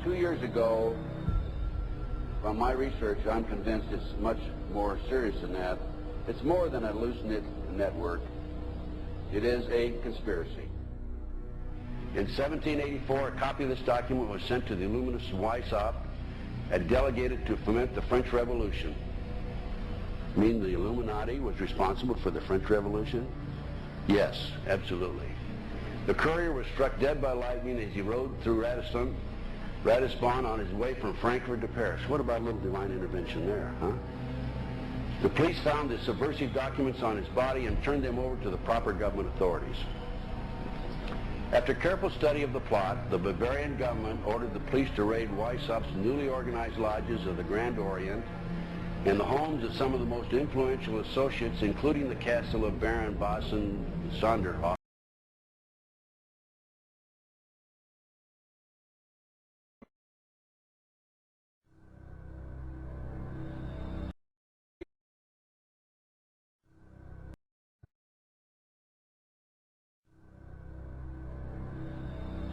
2 years ago, from my research, I'm convinced it's much more serious than that. It's more than a loose-knit network. It is a conspiracy. In 1784, a copy of this document was sent to the illuminist Weishaupt and delegated to foment the French Revolution. Mean the Illuminati was responsible for the French Revolution? Yes, absolutely. The courier was struck dead by lightning as he rode through Ratisbon on his way from Frankfurt to Paris. What about a little divine intervention there, huh? The police found the subversive documents on his body and turned them over to the proper government authorities. After careful study of the plot, the Bavarian government ordered the police to raid Weishaupt's newly organized lodges of the Grand Orient and the homes of some of the most influential associates, including the castle of Baron Bossen-Sonderhoff.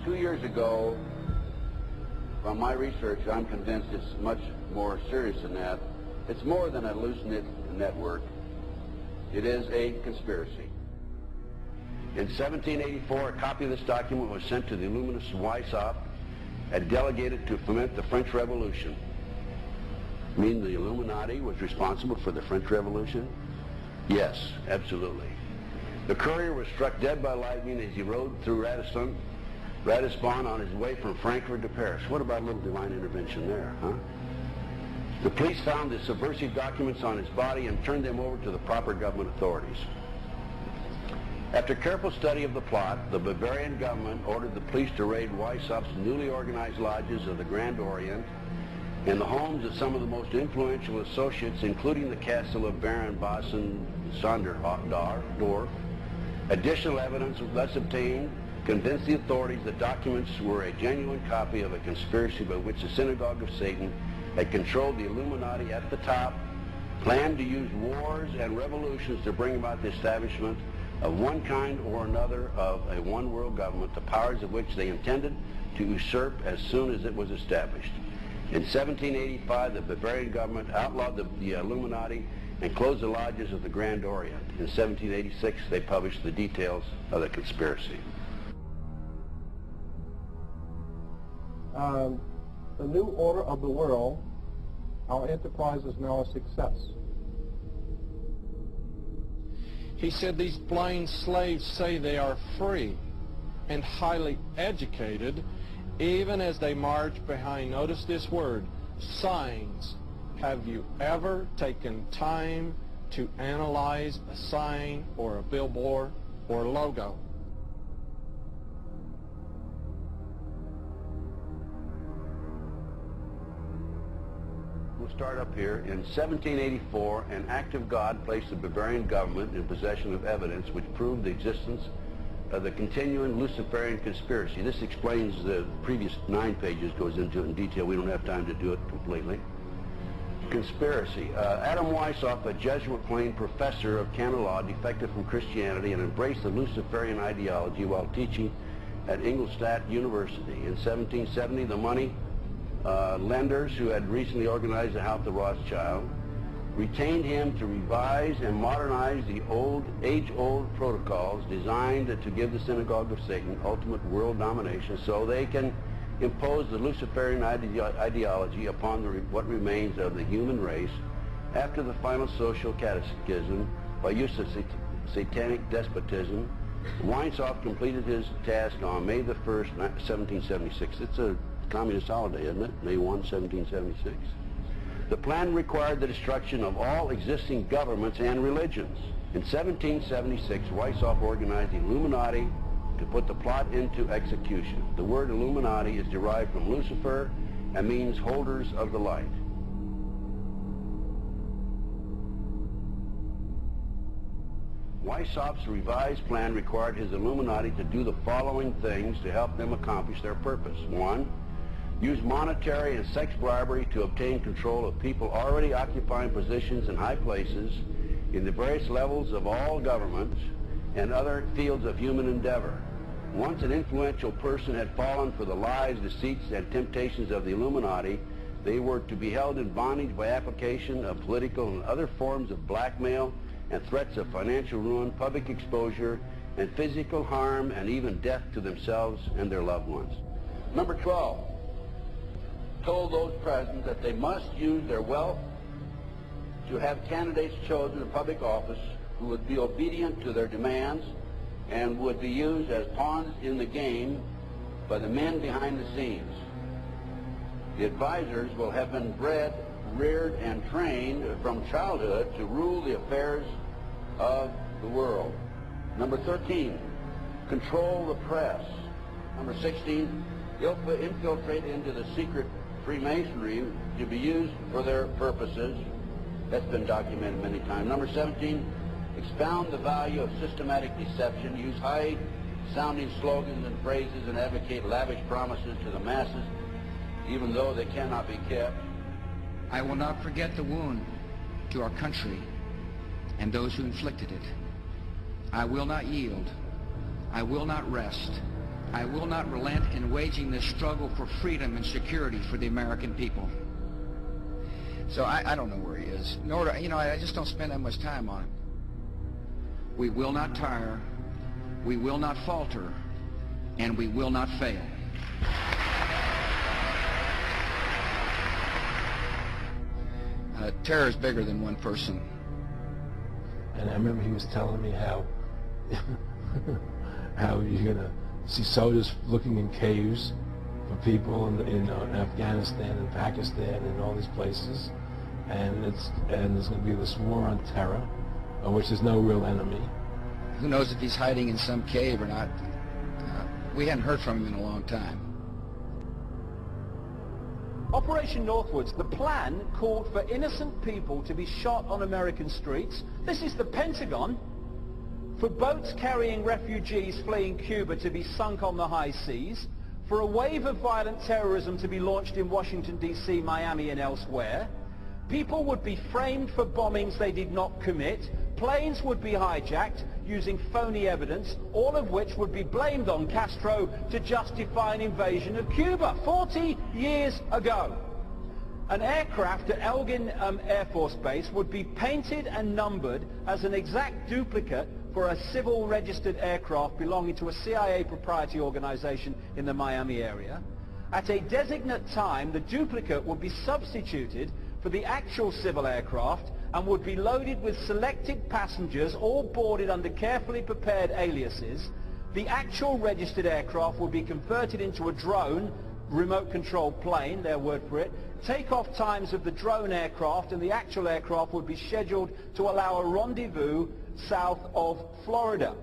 2 years ago, from my research, I'm convinced it's much more serious than that. It's more than a loose-knit network. It is a conspiracy. In 1784, a copy of this document was sent to the illuminist Weishaupt and delegated to foment the French Revolution. Mean the Illuminati was responsible for the French Revolution? Yes, absolutely. The courier was struck dead by lightning as he rode through Ratisbon on his way from Frankfurt to Paris. What about a little divine intervention there, huh? The police found the subversive documents on his body and turned them over to the proper government authorities. After careful study of the plot, the Bavarian government ordered the police to raid Weishaupt's newly organized lodges of the Grand Orient and the homes of some of the most influential associates, including the castle of Baron Bossen-Sonderhoff. Additional evidence thus obtained convinced the authorities that documents were a genuine copy of a conspiracy by which the Synagogue of Satan had controlled the Illuminati at the top, planned to use wars and revolutions to bring about the establishment of one kind or another of a one-world government, the powers of which they intended to usurp as soon as it was established. In 1785, the Bavarian government outlawed the Illuminati and closed the lodges of the Grand Orient. In 1786, they published the details of the conspiracy. The new order of the world, our enterprise is now a success. He said these blind slaves say they are free and highly educated, even as they march behind, notice this word, signs. Have you ever taken time to analyze a sign or a billboard or a logo? We'll start up here. In 1784, an act of God placed the Bavarian government in possession of evidence which proved the existence of the continuing Luciferian conspiracy. This explains the previous 9 pages, goes into it in detail. We don't have time to do it completely. Conspiracy. Adam Weishaupt, a Jesuit-trained professor of canon law, defected from Christianity and embraced the Luciferian ideology while teaching at Ingolstadt University. In 1770, the money lenders who had recently organized the House of Rothschild retained him to revise and modernize the age-old protocols designed to give the Synagogue of Satan ultimate world domination so they can impose the Luciferian ideology upon what remains of the human race after the final social cataclysm by use of satanic despotism. Weishaupt completed his task on May the 1st, 1776. It's a communist holiday, isn't it? May 1, 1776. The plan required the destruction of all existing governments and religions. In 1776, Weishaupt organized the Illuminati to put the plot into execution. The word Illuminati is derived from Lucifer and means holders of the light. Weishaupt's revised plan required his Illuminati to do the following things to help them accomplish their purpose. 1. Use monetary and sex bribery to obtain control of people already occupying positions in high places in the various levels of all governments and other fields of human endeavor. once an influential person had fallen for the lies, deceits, and temptations of the Illuminati, they were to be held in bondage by application of political and other forms of blackmail and threats of financial ruin, public exposure, and physical harm, and even death to themselves and their loved ones. Number 12 told those present that they must use their wealth to have candidates chosen to public office who would be obedient to their demands and would be used as pawns in the game by the men behind the scenes. The advisors will have been bred, reared, and trained from childhood to rule the affairs of the world. Number 13, control the press. Number 16, infiltrate into the secret Freemasonry to be used for their purposes. That's been documented many times. Number 17, expound the value of systematic deception, use high-sounding slogans and phrases, and advocate lavish promises to the masses, even though they cannot be kept. I will not forget the wound to our country and those who inflicted it. I will not yield. I will not rest. I will not relent in waging this struggle for freedom and security for the American people. So I don't know where he is. Nor do, I just don't spend that much time on it. We will not tire. We will not falter. And we will not fail. Terror is bigger than one person. And I remember he was telling me how you're going to see soldiers looking in caves for people in Afghanistan and Pakistan and all these places, and there's going to be this war on terror, of which there's no real enemy. Who knows if he's hiding in some cave or not? We hadn't heard from him in a long time. Operation Northwoods, the plan called for innocent people to be shot on American streets. This is the Pentagon. For boats carrying refugees fleeing Cuba to be sunk on the high seas. For a wave of violent terrorism to be launched in Washington, D.C., Miami, and elsewhere. People would be framed for bombings they did not commit. Planes would be hijacked using phony evidence, all of which would be blamed on Castro to justify an invasion of Cuba 40 years ago. An aircraft at Elgin Air Force Base would be painted and numbered as an exact duplicate for a civil registered aircraft belonging to a CIA proprietary organization in the Miami area. At a designate time, the duplicate would be substituted for the actual civil aircraft and would be loaded with selected passengers, all boarded under carefully prepared aliases. The actual registered aircraft would be converted into a drone, remote control plane, their word for it. Takeoff times of the drone aircraft and the actual aircraft would be scheduled to allow a rendezvous south of Florida.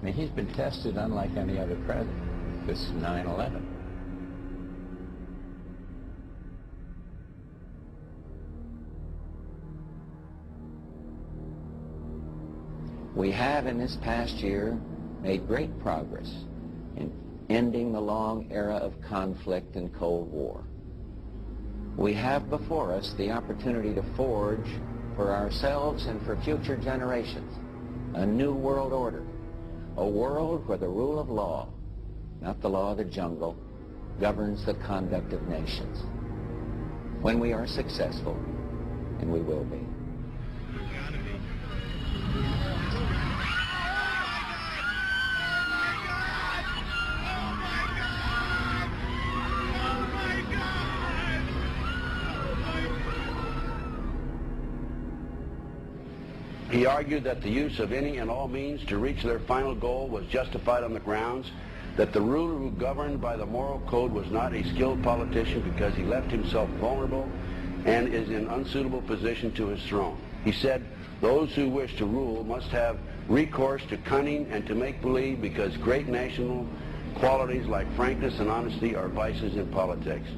I mean, he's been tested unlike any other president. This is 9/11. We have in this past year made great progress in ending the long era of conflict and Cold War. We have before us the opportunity to forge for ourselves and for future generations a new world order, a world where the rule of law, not the law of the jungle, governs the conduct of nations. When we are successful, and we will be. He argued that the use of any and all means to reach their final goal was justified on the grounds that the ruler who governed by the moral code was not a skilled politician because he left himself vulnerable and is in unsuitable position to his throne. He said those who wish to rule must have recourse to cunning and to make-believe because great national qualities like frankness and honesty are vices in politics.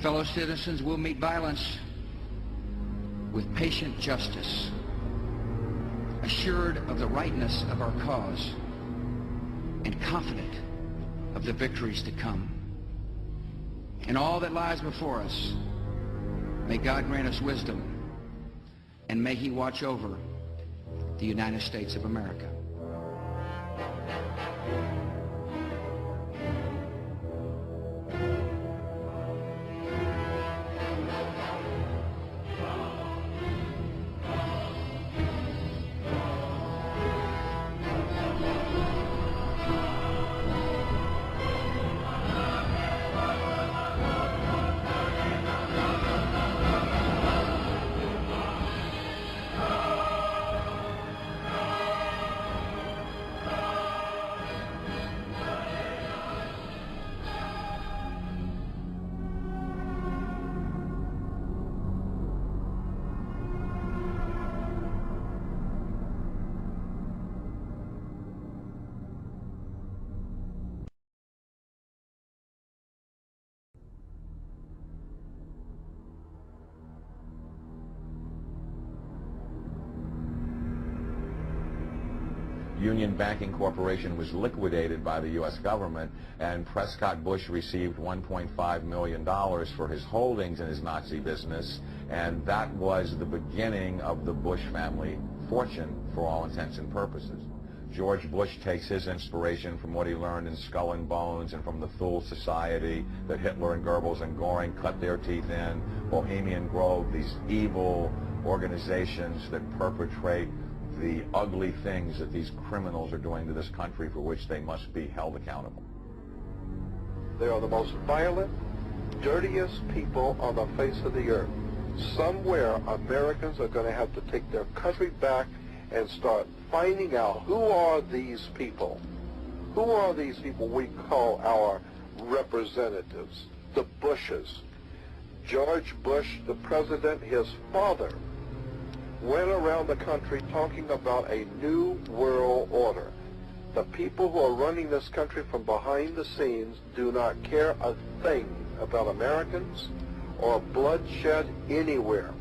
Fellow citizens will meet violence with patient justice, assured of the rightness of our cause, and confident of the victories to come. In all that lies before us, may God grant us wisdom, and may He watch over the United States of America. Union Banking Corporation was liquidated by the U.S. government, and Prescott Bush received $1.5 million for his holdings in his Nazi business, and that was the beginning of the Bush family fortune for all intents and purposes. George Bush takes his inspiration from what he learned in Skull and Bones and from the Thule Society that Hitler and Goebbels and Goring cut their teeth in, Bohemian Grove, these evil organizations that perpetrate the ugly things that these criminals are doing to this country, for which they must be held accountable. They are the most violent, dirtiest people on the face of the earth. Somewhere Americans are going to have to take their country back and start finding out who are these people. Who are these people we call our representatives, the Bushes. George Bush, the president, his father, went around the country talking about a new world order. The people who are running this country from behind the scenes do not care a thing about Americans or bloodshed anywhere.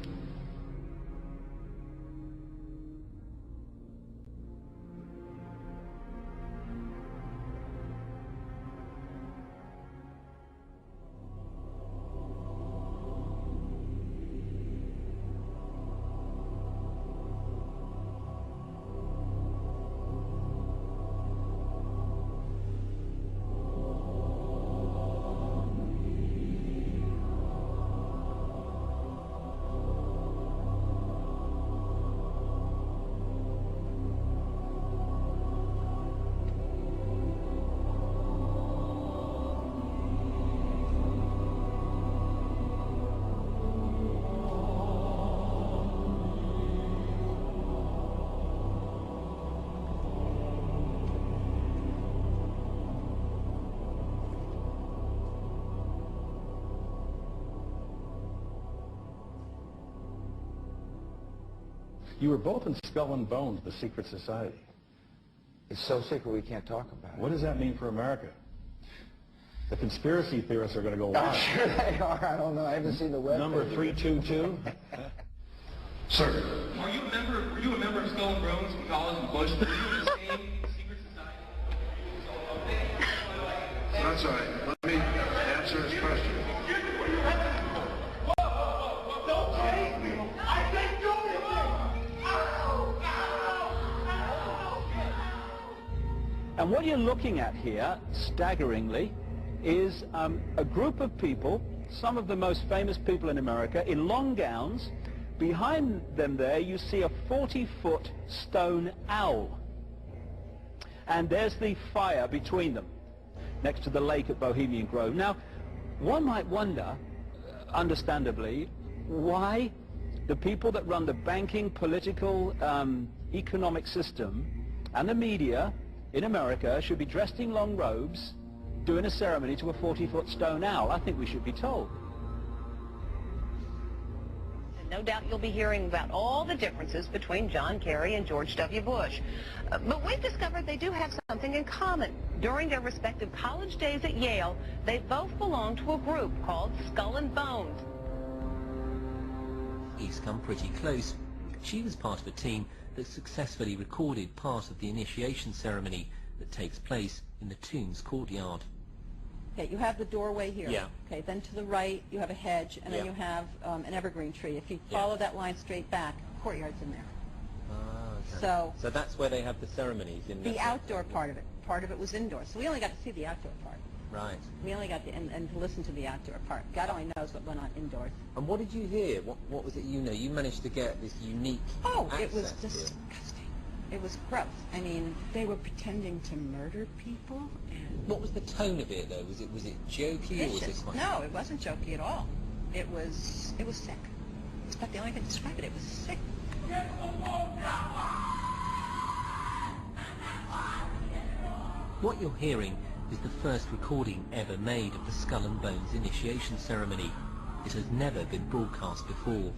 You were both in Skull and Bones, the secret society. It's so secret we can't talk about it. What does that mean for America? The conspiracy theorists are going to go wild. I'm sure they are. I don't know. I haven't seen the web. Number 322. Sir. Were you a member of Skull and Bones in college in Bush? Were you in the same secret society? That's all right. Let me answer his question. And what you're looking at here, staggeringly, is a group of people, some of the most famous people in America, in long gowns. Behind them there, you see a 40-foot stone owl. And there's the fire between them, next to the lake at Bohemian Grove. Now, one might wonder, understandably, why the people that run the banking, political, economic system and the media in America should be dressed in long robes doing a ceremony to a 40-foot stone owl. I think we should be told. No doubt you'll be hearing about all the differences between John Kerry and George W. Bush. But we've discovered they do have something in common. During their respective college days at Yale, they both belonged to a group called Skull and Bones. He's come pretty close. She was part of a team that successfully recorded part of the initiation ceremony that takes place in the tomb's courtyard. Okay, you have the doorway here. Yeah. Okay, then to the right you have a hedge, and then you have an evergreen tree. If you follow that line straight back, courtyard's in there. Okay. So that's where they have the ceremonies in the outdoor part of it. Part of it was indoor, so we only got to see the outdoor part. Right. We only got to, and to listen to the outdoor part. God only knows what went on indoors. And what did you hear? What was it you know? You managed to get this unique it was access disgusting. It was gross. I mean, they were pretending to murder people. And what was the tone of it, though? Was it jokey or was it quite... No, it wasn't jokey at all. It was sick. It's about the only thing to describe it. It was sick. What you're hearing is the first recording ever made of the Skull and Bones initiation ceremony. It has never been broadcast before.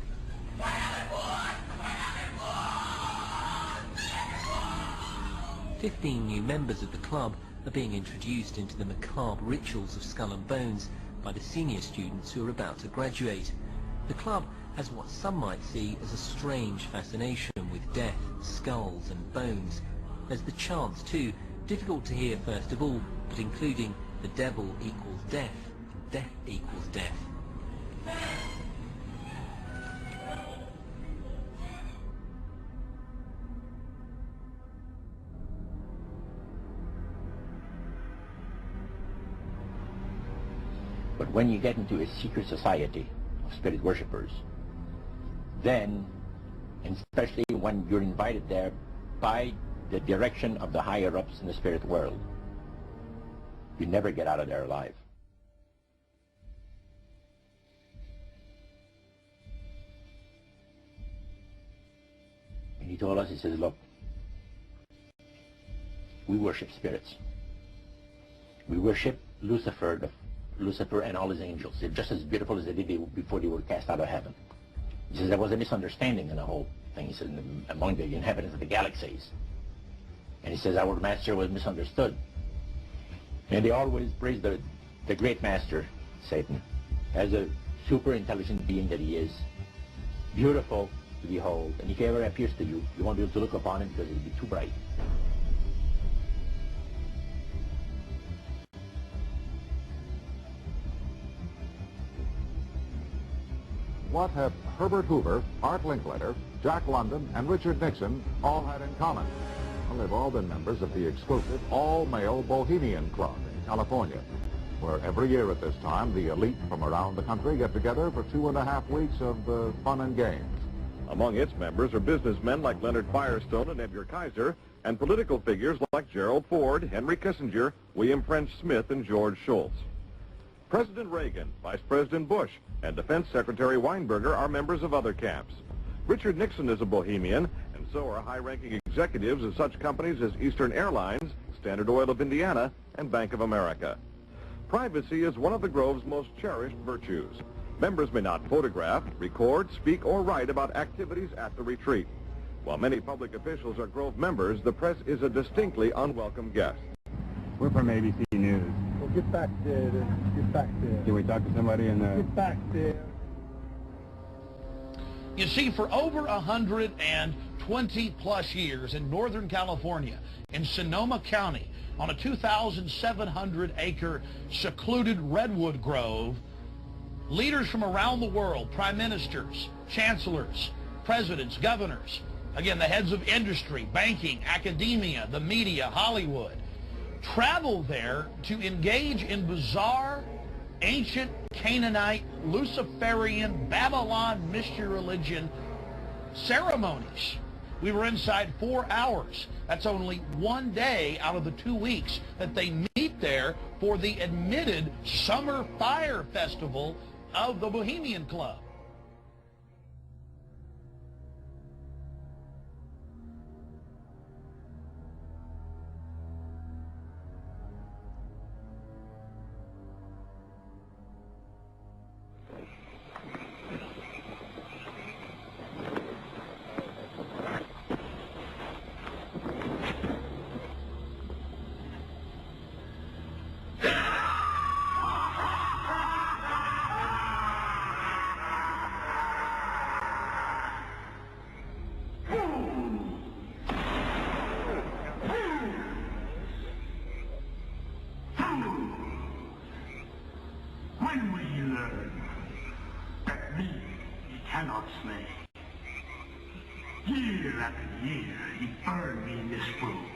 15 new members of the club are being introduced into the macabre rituals of Skull and Bones by the senior students who are about to graduate. The club has what some might see as a strange fascination with death, skulls and bones. There's the chants too, difficult to hear first of all, but including the devil equals death, death equals death. But when you get into a secret society of spirit worshippers, then, and especially when you're invited there by the direction of the higher-ups in the spirit world, you never get out of there alive. And he told us, he says, look, we worship spirits. We worship Lucifer and all his angels. They're just as beautiful as they did before they were cast out of heaven. He says there was a misunderstanding in the whole thing. He says among the inhabitants of the galaxies. And he says our master was misunderstood. And they always praise the great master, Satan, as a super intelligent being that he is, beautiful to behold. And if he ever appears to you, you won't be able to look upon him because it'll be too bright. What have Herbert Hoover, Art Linkletter, Jack London, and Richard Nixon all had in common? Well, they've all been members of the exclusive all-male Bohemian Club in California, where every year at this time, the elite from around the country get together for 2.5 weeks of fun and games. Among its members are businessmen like Leonard Firestone and Edgar Kaiser, and political figures like Gerald Ford, Henry Kissinger, William French Smith, and George Shultz. President Reagan, Vice President Bush, and Defense Secretary Weinberger are members of other camps. Richard Nixon is a Bohemian, and so are high-ranking executives of such companies as Eastern Airlines, Standard Oil of Indiana, and Bank of America. Privacy is one of the Grove's most cherished virtues. Members may not photograph, record, speak, or write about activities at the retreat. While many public officials are Grove members, the press is a distinctly unwelcome guest. We're from ABC News. Well, get back there. Get back there. Can we talk to somebody in the... Get back there. You see, for over 120-plus years in Northern California, in Sonoma County, on a 2,700-acre secluded redwood grove, leaders from around the world, prime ministers, chancellors, presidents, governors, again, the heads of industry, banking, academia, the media, Hollywood, travel there to engage in bizarre, ancient Canaanite, Luciferian, Babylon mystery religion ceremonies. We were inside 4 hours. That's only one day out of the 2 weeks that they meet there for the admitted Summer Fire Festival of the Bohemian Club. When will you learn that me ye cannot slay? Year after year ye burn me in this food,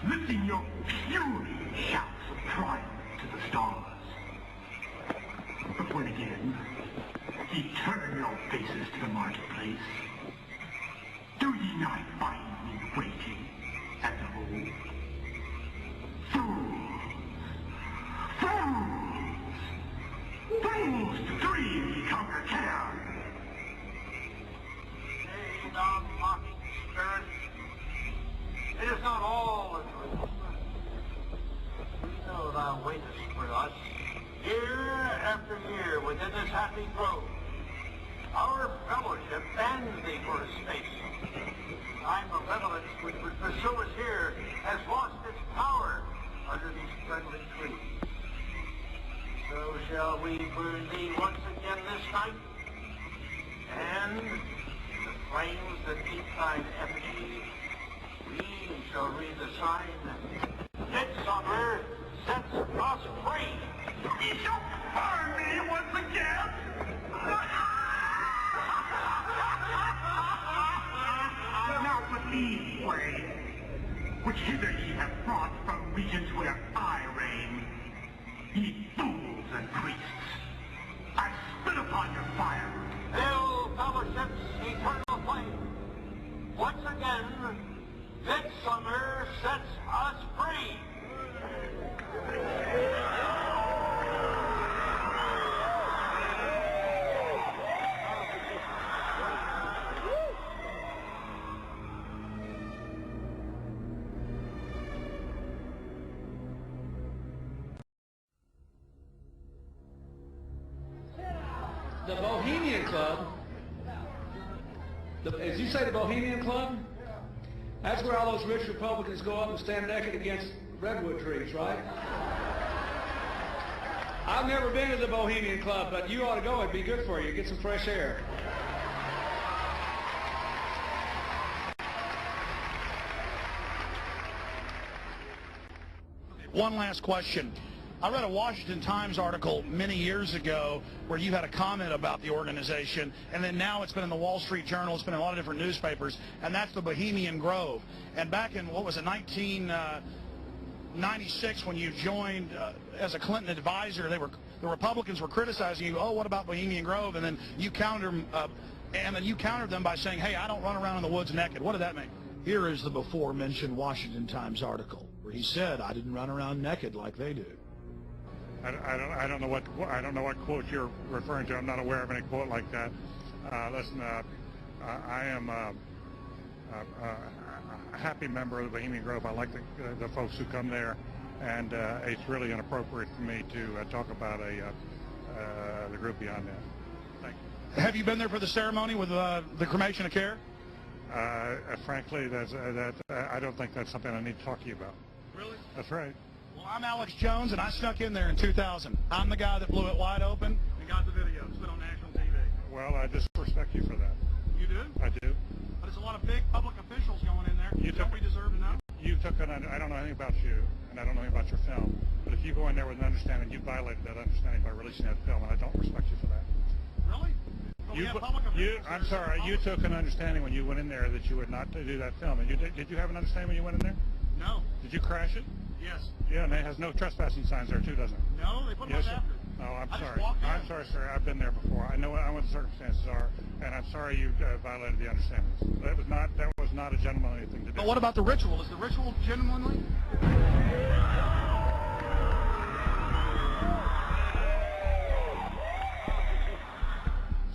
lifting your puny shouts of triumph to the stars. But when again ye turn your faces to the marketplace, do ye not find me waiting as of old? Fools! Fools! Fools to dream ye conquer care! Nay, thou mocking spirit, it is not all a dream. We know thou waitest for us, year after year within this happy grove. Our fellowship bends thee for a space. Thy malevolence which would pursue us here has lost its power under these friendly trees. So shall we burn thee once again this night, and the flames that eat thine effigy, we shall read the sign. Midsummer sets us free. You shall burn me once again. Now but these ways, which hither ye have brought from regions where I reign, ye fools and priests, I spit upon your fire. Hail, fellowship's eternal flame. Once again, midsummer sets us free. The Bohemian Club, as you say, the Bohemian Club, that's where all those rich Republicans go up and stand naked against redwood trees, right? I've never been to the Bohemian Club, but you ought to go. It'd be good for you. Get some fresh air. One last question. I read a Washington Times article many years ago where you had a comment about the organization, and then now it's been in the Wall Street Journal, it's been in a lot of different newspapers, and that's the Bohemian Grove. And back in, what was it, 1996, when you joined as a Clinton advisor, the Republicans were criticizing you, oh, what about Bohemian Grove? And then you countered them by saying, hey, I don't run around in the woods naked. What did that mean? Here is the before-mentioned Washington Times article where he said, I didn't run around naked like they do. I don't know what quote you're referring to. I'm not aware of any quote like that. Listen, I am a happy member of the Bohemian Grove. I like the folks who come there, and it's really inappropriate for me to talk about the group beyond that. Thank you. Have you been there for the ceremony with the cremation of care? Frankly, I don't think that's something I need to talk to you about. Really? That's right. Well, I'm Alex Jones, and I snuck in there in 2000. I'm the guy that blew it wide open and got the video. It's been on national TV. Well, I disrespect you for that. You do? I do. But there's a lot of big public officials going in there. Don't we deserve to know? I don't know anything about you, and I don't know anything about your film. But if you go in there with an understanding, you violated that understanding by releasing that film, and I don't respect you for that. Really? I'm sorry. You took an understanding when you went in there that you would not do that film. And did you have an understanding when you went in there? No. Did you crash it? Yes. Yeah, and it has no trespassing signs there too, doesn't it? No, they put them up after. Oh, I'm sorry. I'm sorry, sir. I've been there before. I know what the circumstances are, and I'm sorry you violated the understandings. That was not a gentlemanly thing to do. But what about the ritual? Is the ritual genuinely?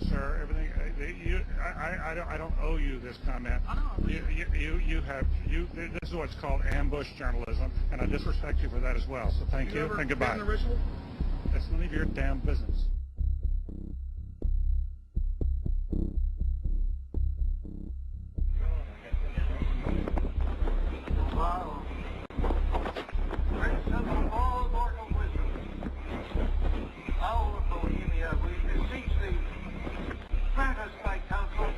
Sir, everything. I don't owe you this comment. This is what's called ambush journalism, and I disrespect you for that as well. So thank you and goodbye. The ritual? It's none of your damn business. Wow. Prince of all mortal wisdom, owl of Bohemia, we beseech thee, grant us thy counsel.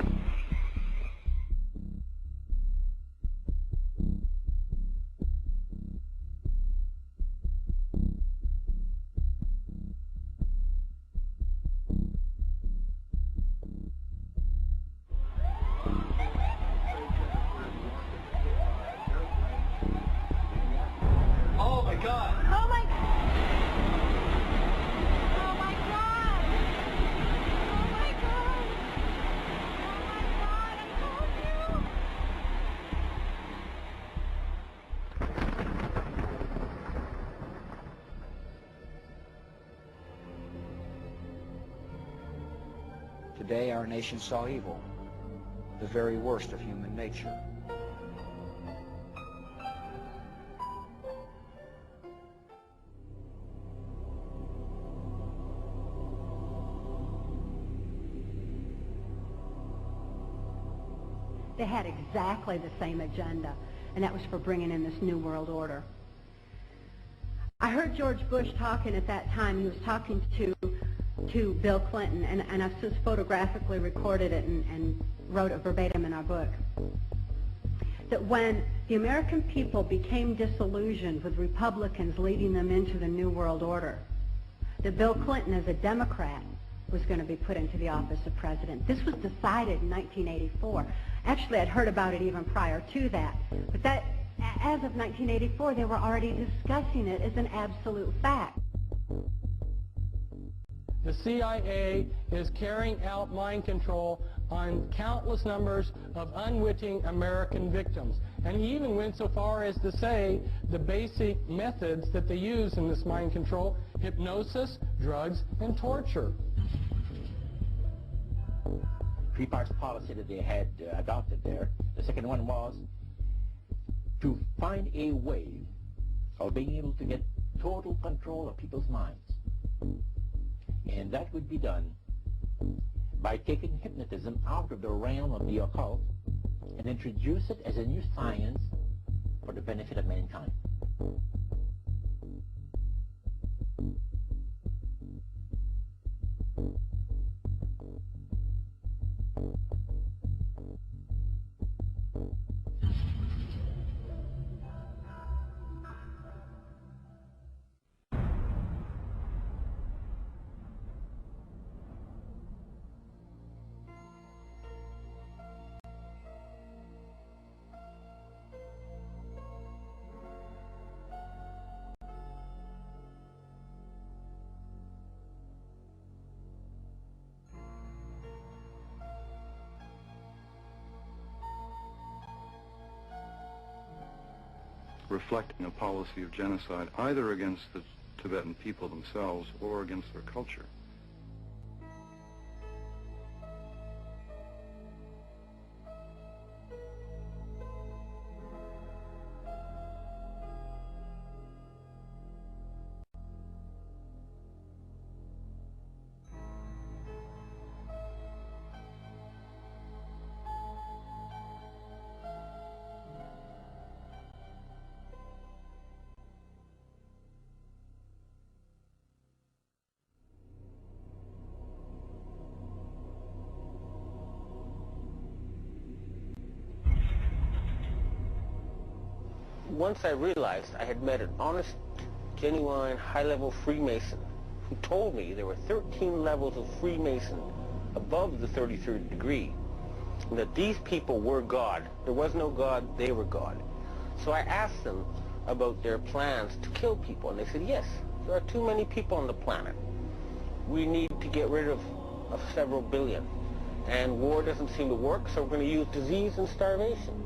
Oh my God! Oh my God! Oh my God! Oh my God! Oh my God! I told you! Today our nation saw evil, the very worst of human nature. They had exactly the same agenda, and that was for bringing in this New World Order. I heard George Bush talking at that time. He was talking to Bill Clinton, and I've since photographically recorded it and wrote it verbatim in our book. that when the American people became disillusioned with Republicans leading them into the New World Order, that Bill Clinton, as a Democrat, was going to be put into the office of president. This was decided in 1984. Actually, I'd heard about it even prior to that. But that, as of 1984, they were already discussing it as an absolute fact. The CIA is carrying out mind control on countless numbers of unwitting American victims. And he even went so far as to say the basic methods that they use in this mind control: hypnosis, drugs, and torture. Three parts policy that they had adopted there. The second one was to find a way of being able to get total control of people's minds. And that would be done by taking hypnotism out of the realm of the occult and introduce it as a new science for the benefit of mankind. reflecting a policy of genocide either against the Tibetan people themselves or against their culture. Once I realized I had met an honest, genuine, high-level Freemason who told me there were 13 levels of Freemason above the 33rd degree, and that these people were God. There was no God, they were God. So I asked them about their plans to kill people, and they said, yes, there are too many people on the planet. We need to get rid of several billion, and war doesn't seem to work, so we're going to use disease and starvation.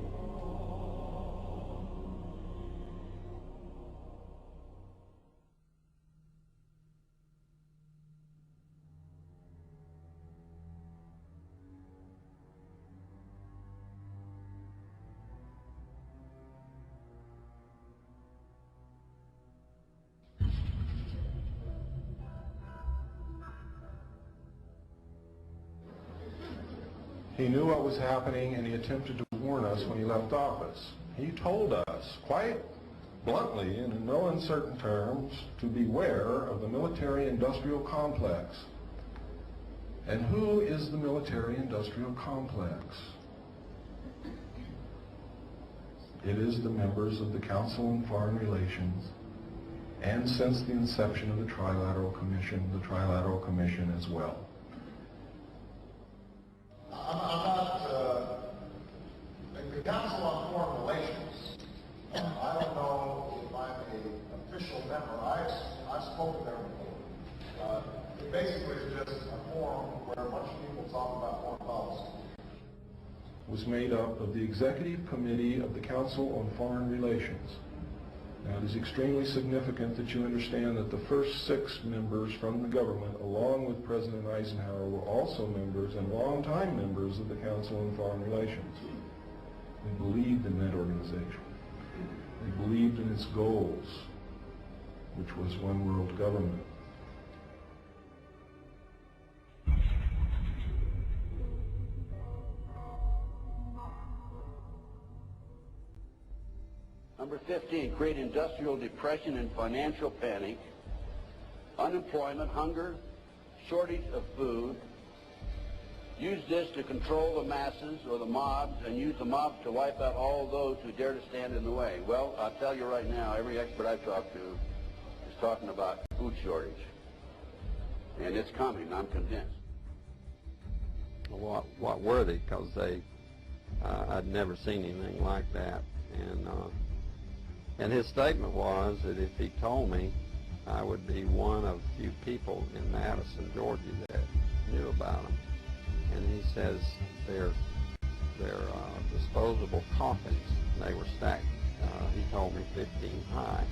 He knew what was happening, and he attempted to warn us when he left office. He told us, quite bluntly and in no uncertain terms, to beware of the military-industrial complex. And who is the military-industrial complex? It is the members of the Council on Foreign Relations, and since the inception of the Trilateral Commission as well. I'm not, the Council on Foreign Relations, I don't know if I'm an official member. I've spoken there before. It basically is just a forum where a bunch of people talk about foreign policy. Was made up of the Executive Committee of the Council on Foreign Relations. Now, it is extremely significant that you understand that the first 6 members from the government, along with President Eisenhower, were also members and longtime members of the Council on Foreign Relations. They believed in that organization. They believed in its goals, which was one world government. Number 15, create industrial depression and financial panic, unemployment, hunger, shortage of food, use this to control the masses or the mobs, and use the mobs to wipe out all those who dare to stand in the way. Well, I'll tell you right now, every expert I've talked to is talking about food shortage. And it's coming, I'm convinced. What were they? Because I'd never seen anything like that. And his statement was that if he told me, I would be one of few people in Madison, Georgia that knew about them. And he says they're disposable coffins. They were stacked, he told me, 15 high.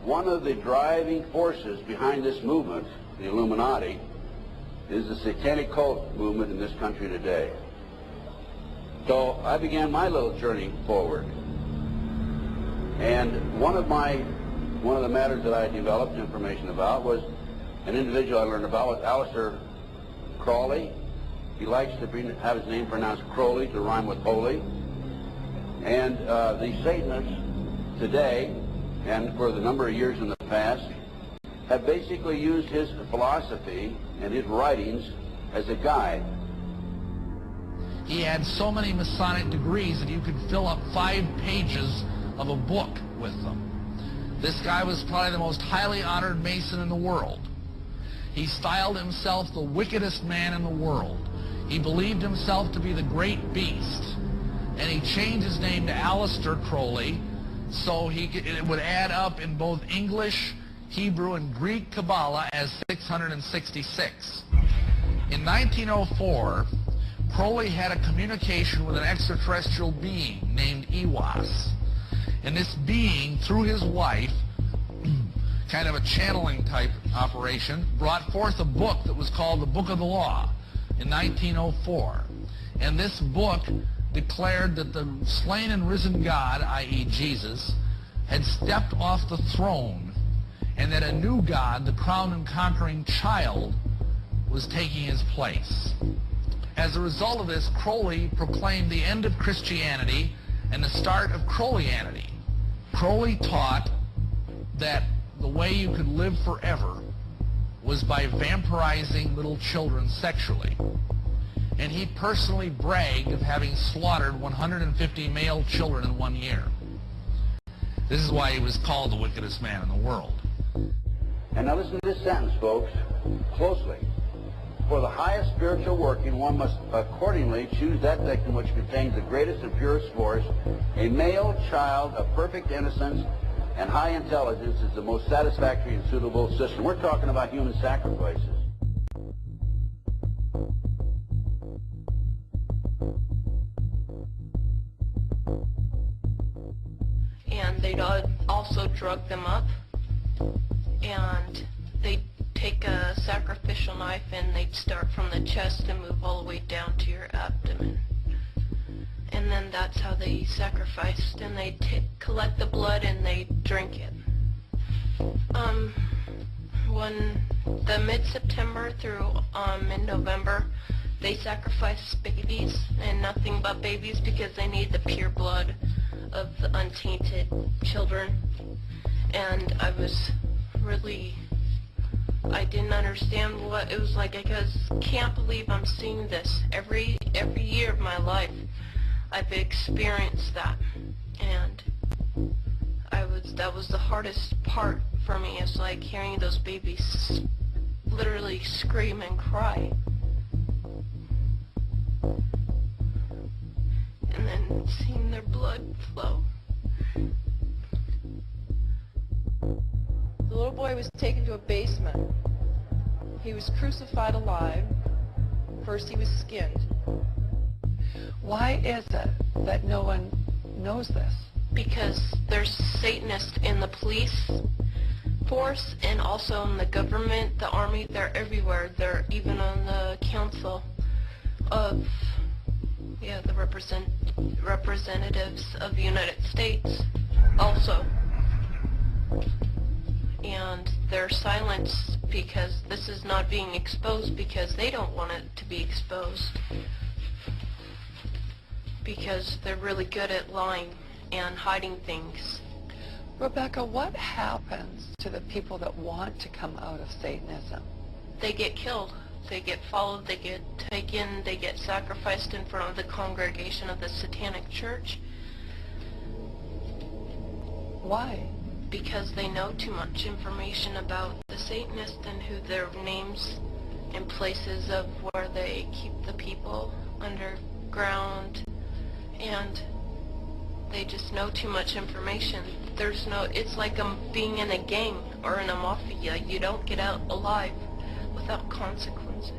One of the driving forces behind this movement, the Illuminati, is the satanic cult movement in this country today. So I began my little journey forward. And one of the matters that I developed information about was an individual I learned about was Aleister Crowley. He likes to have his name pronounced Crowley to rhyme with holy. And the Satanists today, and for the number of years in the past, have basically used his philosophy and his writings as a guide. He had so many Masonic degrees that you could fill up 5 pages of a book with them. This guy was probably the most highly honored Mason in the world. He styled himself the wickedest man in the world. He believed himself to be the great beast, and he changed his name to Aleister Crowley, so it would add up in both English, Hebrew, and Greek Kabbalah as 666. In 1904, Crowley had a communication with an extraterrestrial being named Iwas. And this being, through his wife, kind of a channeling type operation, brought forth a book that was called the Book of the Law in 1904. And this book declared that the slain and risen God, i.e. Jesus, had stepped off the throne, and that a new God, the crowned and conquering child, was taking his place. As a result of this, Crowley proclaimed the end of Christianity and the start of Crowleyanity. Crowley taught that the way you could live forever was by vampirizing little children sexually. And he personally bragged of having slaughtered 150 male children in 1 year. This is why he was called the wickedest man in the world. And now listen to this sentence, folks, closely. For the highest spiritual working, one must accordingly choose that victim which contains the greatest and purest force. A male child of perfect innocence and high intelligence is the most satisfactory and suitable system. We're talking about human sacrifices. And they'd also drug them up, and they'd take a sacrificial knife and they'd start from the chest and move all the way down to your abdomen. And then that's how they sacrificed, and they'd collect the blood and they'd drink it. When the mid-September through mid-November, they sacrificed babies, and nothing but babies, because they need the pure blood of the untainted children. And I didn't understand what it was like. I just can't believe I'm seeing this every year of my life. I've experienced that, and that was the hardest part for me. It's like hearing those babies literally scream and cry. and then seeing their blood flow. The little boy was taken to a basement. He was crucified alive. First he was skinned. Why is it that no one knows this? Because there's Satanists in the police force and also in the government, the army. They're everywhere. They're even on the council of, the representatives of the United States also. And they're silenced because this is not being exposed because they don't want it to be exposed. Because they're really good at lying and hiding things. Rebecca, what happens to the people that want to come out of Satanism? They get killed. They get followed. They get taken. They get sacrificed in front of the congregation of the Satanic Church. Why? Because they know too much information about the Satanists and who their names and places of where they keep the people underground, and they just know too much information. It's like being in a gang or in a mafia. You don't get out alive without consequences.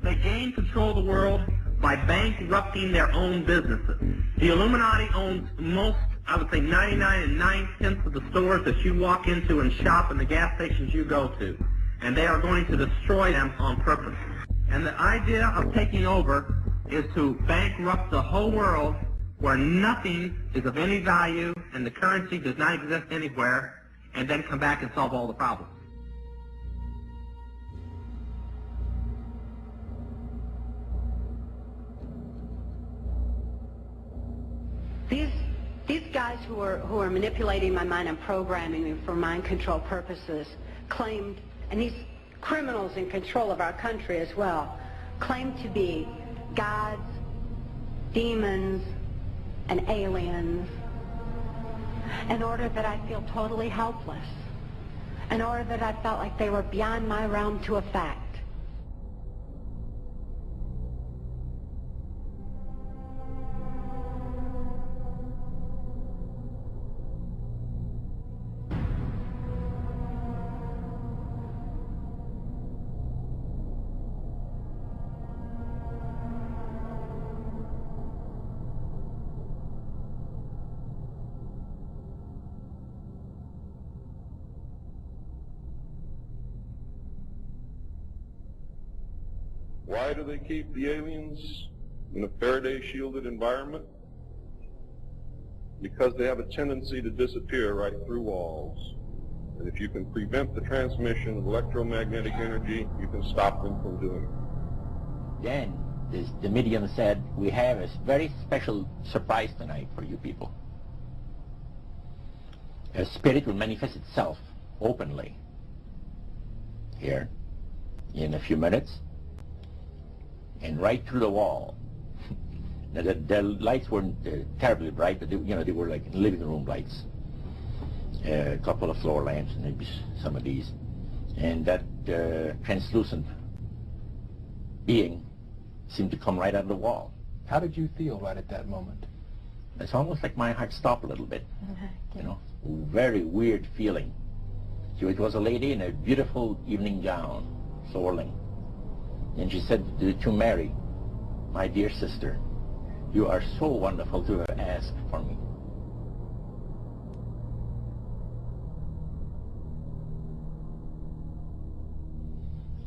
They gain control of the world by bankrupting their own businesses. The Illuminati owns most, I would say 99 9/10 of the stores that you walk into and shop and the gas stations you go to. And they are going to destroy them on purpose. And the idea of taking over is to bankrupt the whole world where nothing is of any value and the currency does not exist anywhere, and then come back and solve all the problems. These guys who are manipulating my mind and programming me for mind control purposes claimed, and these criminals in control of our country as well, claim to be gods, demons, and aliens, in order that I feel totally helpless, in order that I felt like they were beyond my realm to affect. Why do they keep the aliens in a Faraday-shielded environment? Because they have a tendency to disappear right through walls. And if you can prevent the transmission of electromagnetic energy, you can stop them from doing it. Then the medium said, we have a very special surprise tonight for you people. A spirit will manifest itself openly here in a few minutes and right through the wall. Now the lights weren't terribly bright, but they were like living room lights. A couple of floor lamps and maybe some of these. And that translucent being seemed to come right out of the wall. How did you feel right at that moment? It's almost like my heart stopped a little bit. Very weird feeling. So it was a lady in a beautiful evening gown, swirling. And she said to Mary, my dear sister, you are so wonderful to have asked for me.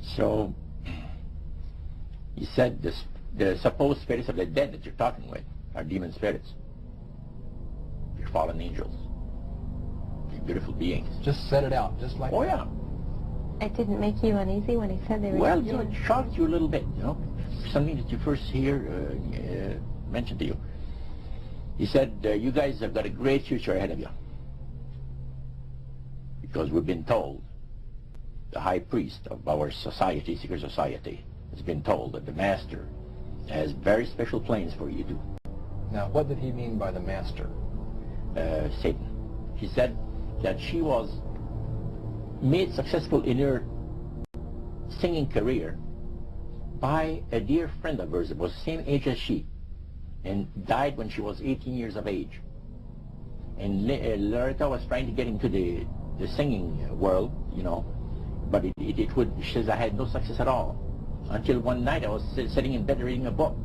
So he said the supposed spirits of the dead that you're talking with are demon spirits. They're fallen angels. beautiful beings. Just set it out, just like Oh, that. yeah. It didn't make you uneasy when he said they were Well, going it shocked you a little bit, something that you first hear mentioned to you. He said, you guys have got a great future ahead of you. Because we've been told, the high priest of our society, secret society, has been told that the master has very special plans for you to do. Now, what did he mean by the master? Satan. He said that she was made successful in her singing career by a dear friend of hers that was the same age as she and died when she was 18 years of age. And Loretta was trying to get into the singing world, but she says, I had no success at all. Until one night I was sitting in bed reading a book.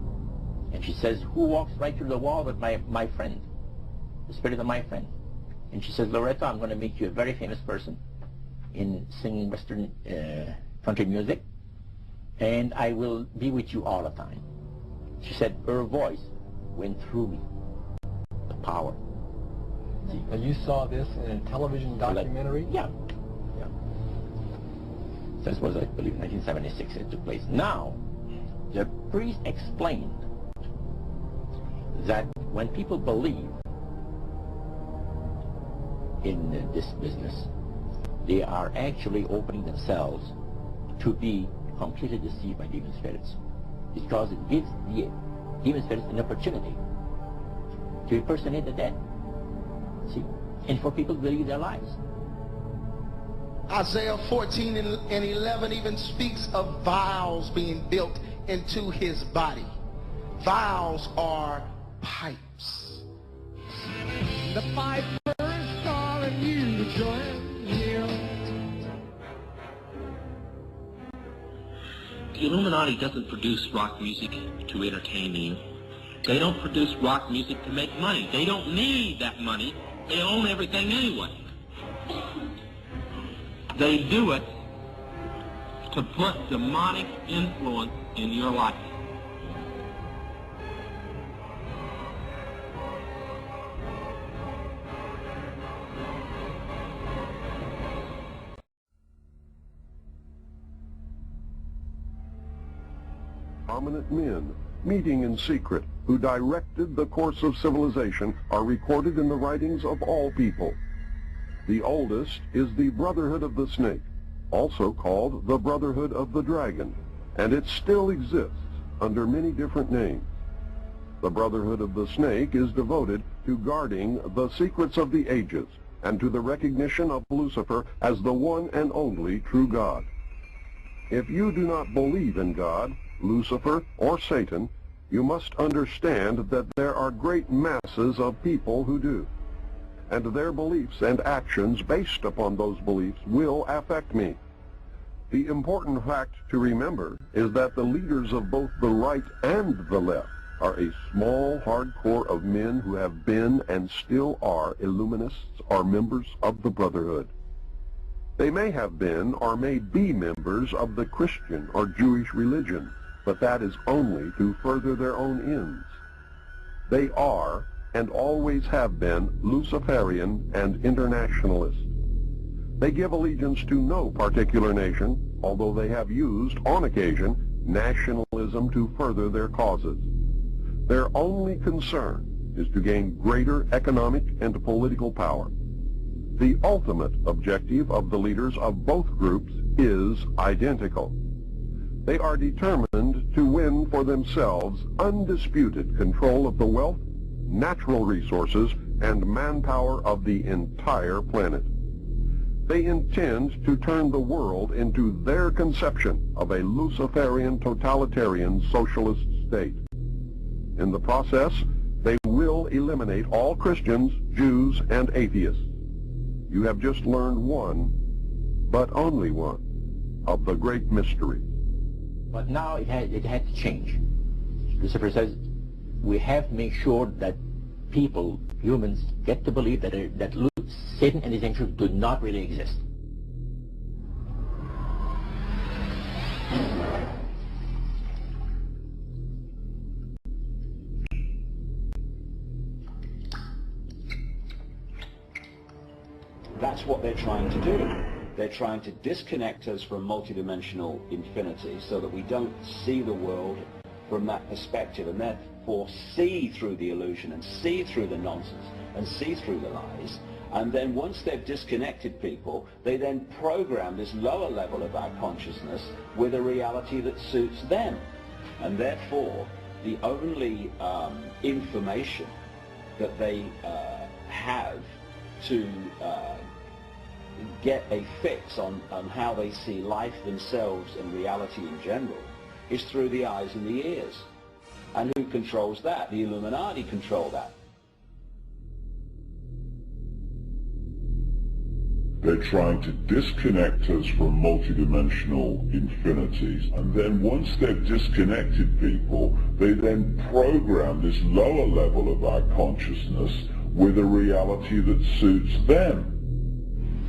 And she says, who walks right through the wall but my friend, the spirit of my friend? And she says, Loretta, I'm going to make you a very famous person in singing Western country music, and I will be with you all the time. She said, her voice went through me, the power. See? And you saw this in a television documentary? Yeah. This was, I believe, 1976 it took place. Now, the priest explained that when people believe in this business, they are actually opening themselves to be completely deceived by demon spirits, because it gives the demon spirits an opportunity to impersonate the dead, see, and for people to believe their lies. Isaiah 14 and 11 even speaks of vials being built into his body. Vials are pipes. The piper is calling you to join him. The Illuminati doesn't produce rock music to entertain you. They don't produce rock music to make money. They don't need that money. They own everything anyway. They do it to put demonic influence in your life. Prominent men, meeting in secret, who directed the course of civilization, are recorded in the writings of all people. The oldest is the Brotherhood of the Snake, also called the Brotherhood of the Dragon, and it still exists under many different names. The Brotherhood of the Snake is devoted to guarding the secrets of the ages and to the recognition of Lucifer as the one and only true God. If you do not believe in God, Lucifer, or Satan, you must understand that there are great masses of people who do. And their beliefs and actions based upon those beliefs will affect me. The important fact to remember is that the leaders of both the right and the left are a small, hard core of men who have been and still are Illuminists or members of the Brotherhood. They may have been or may be members of the Christian or Jewish religion, but that is only to further their own ends. They are and always have been Luciferian and internationalist. They give allegiance to no particular nation, although they have used, on occasion, nationalism to further their causes. Their only concern is to gain greater economic and political power. The ultimate objective of the leaders of both groups is identical. They are determined to win for themselves undisputed control of the wealth, natural resources, and manpower of the entire planet. They intend to turn the world into their conception of a Luciferian totalitarian socialist state. In the process, they will eliminate all Christians, Jews, and atheists. You have just learned one, but only one, of the great mysteries. But now it had to change. Lucifer says we have to make sure that people, humans, get to believe that Satan and his angels do not really exist. That's what they're trying to do. They're trying to disconnect us from multidimensional infinity so that we don't see the world from that perspective, and therefore see through the illusion and see through the nonsense and see through the lies. And then once they've disconnected people, they then program this lower level of our consciousness with a reality that suits them. And therefore, the only information that they have to get a fix on how they see life themselves and reality in general is through the eyes and the ears. And who controls that? The Illuminati control that. They're trying to disconnect us from multidimensional infinities, and then once they've disconnected people, they then program this lower level of our consciousness with a reality that suits them.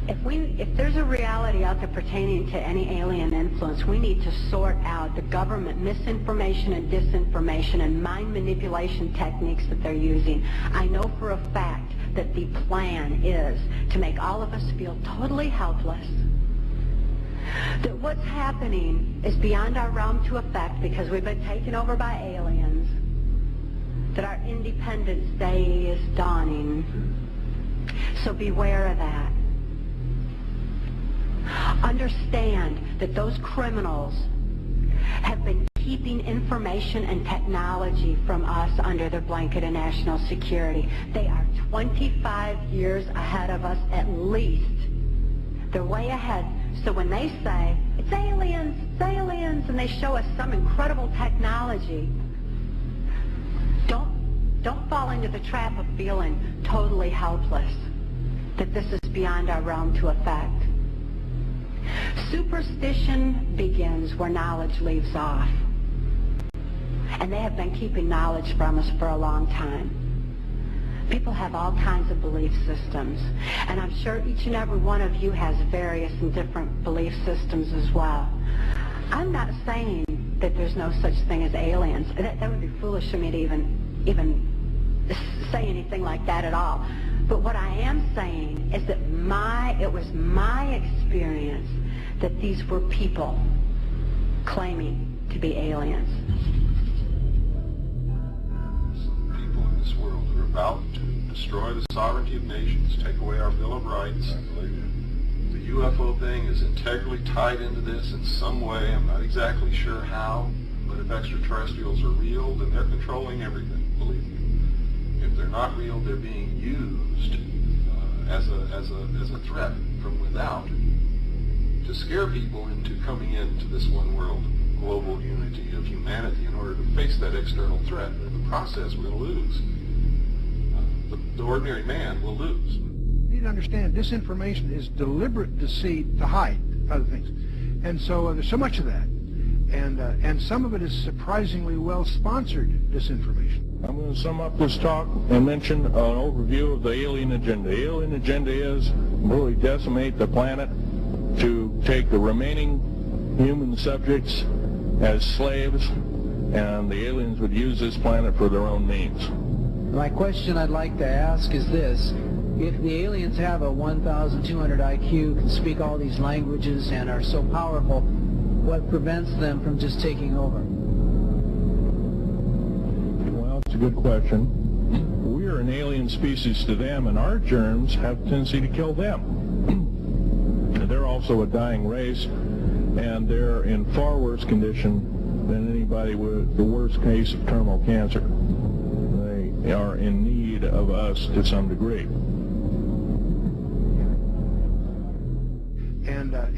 If there's a reality out there pertaining to any alien influence, we need to sort out the government misinformation and disinformation and mind manipulation techniques that they're using. I know for a fact that the plan is to make all of us feel totally helpless, that what's happening is beyond our realm to affect because we've been taken over by aliens, that our Independence Day is dawning. So beware of that. Understand that those criminals have been keeping information and technology from us under their blanket of national security. They are 25 years ahead of us at least. They're way ahead. So when they say, it's aliens, and they show us some incredible technology, don't fall into the trap of feeling totally helpless, that this is beyond our realm to affect. Superstition begins where knowledge leaves off. And they have been keeping knowledge from us for a long time. People have all kinds of belief systems. And I'm sure each and every one of you has various and different belief systems as well. I'm not saying that there's no such thing as aliens. That would be foolish for me to even say anything like that at all. But what I am saying is that it was my experience that these were people claiming to be aliens. People in this world are about to destroy the sovereignty of nations, take away our Bill of Rights. The UFO thing is integrally tied into this in some way. I'm not exactly sure how, but if extraterrestrials are real, then they're controlling everything, believe me. If they're not real, they're being used as a threat from without to scare people into coming into this one world global unity of humanity in order to face that external threat. In the process, we're going to lose. The ordinary man will lose. You need to understand, disinformation is deliberate deceit to hide other things. And so there's so much of that. And some of it is surprisingly well-sponsored disinformation. I'm going to sum up this talk and mention an overview of the alien agenda. The alien agenda is really decimate the planet, to take the remaining human subjects as slaves, and the aliens would use this planet for their own means. My question I'd like to ask is this: if the aliens have a 1,200 IQ, can speak all these languages, and are so powerful, what prevents them from just taking over? Well, it's a good question. We are an alien species to them, and our germs have a tendency to kill them. They're also a dying race, and they're in far worse condition than anybody with the worst case of terminal cancer. They are in need of us to some degree.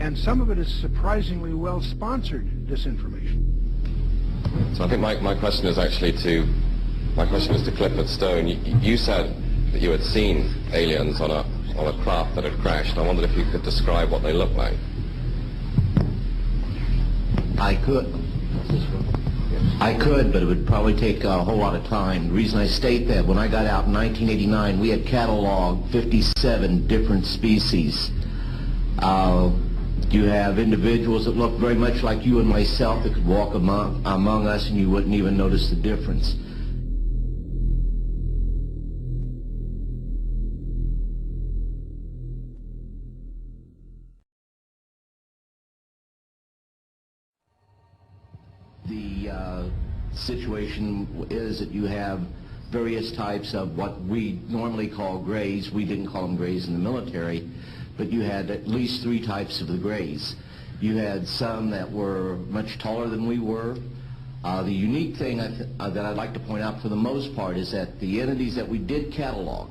And some of it is surprisingly well-sponsored disinformation. So I think my question is actually to Clifford Stone. You said that you had seen aliens on a craft that had crashed. I wondered if you could describe what they looked like. I could, but it would probably take a whole lot of time. The reason I state that, when I got out in 1989, we had cataloged 57 different species. You have individuals that look very much like you and myself that could walk among us and you wouldn't even notice the difference. The situation is that you have various types of what we normally call grays. We didn't call them grays in the military, but you had at least 3 types of the grays. You had some that were much taller than we were. The unique thing that I'd like to point out for the most part is that the entities that we did catalog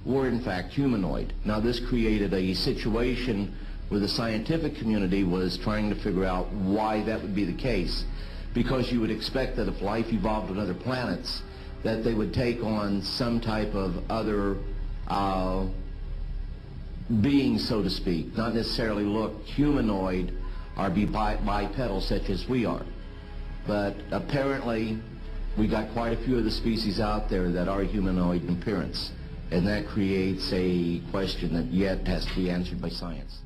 were in fact humanoid. Now this created a situation where the scientific community was trying to figure out why that would be the case, because you would expect that if life evolved on other planets, that they would take on some type of other being, so to speak, not necessarily look humanoid or be bipedal such as we are. But apparently we got quite a few of the species out there that are humanoid in appearance, and that creates a question that yet has to be answered by science.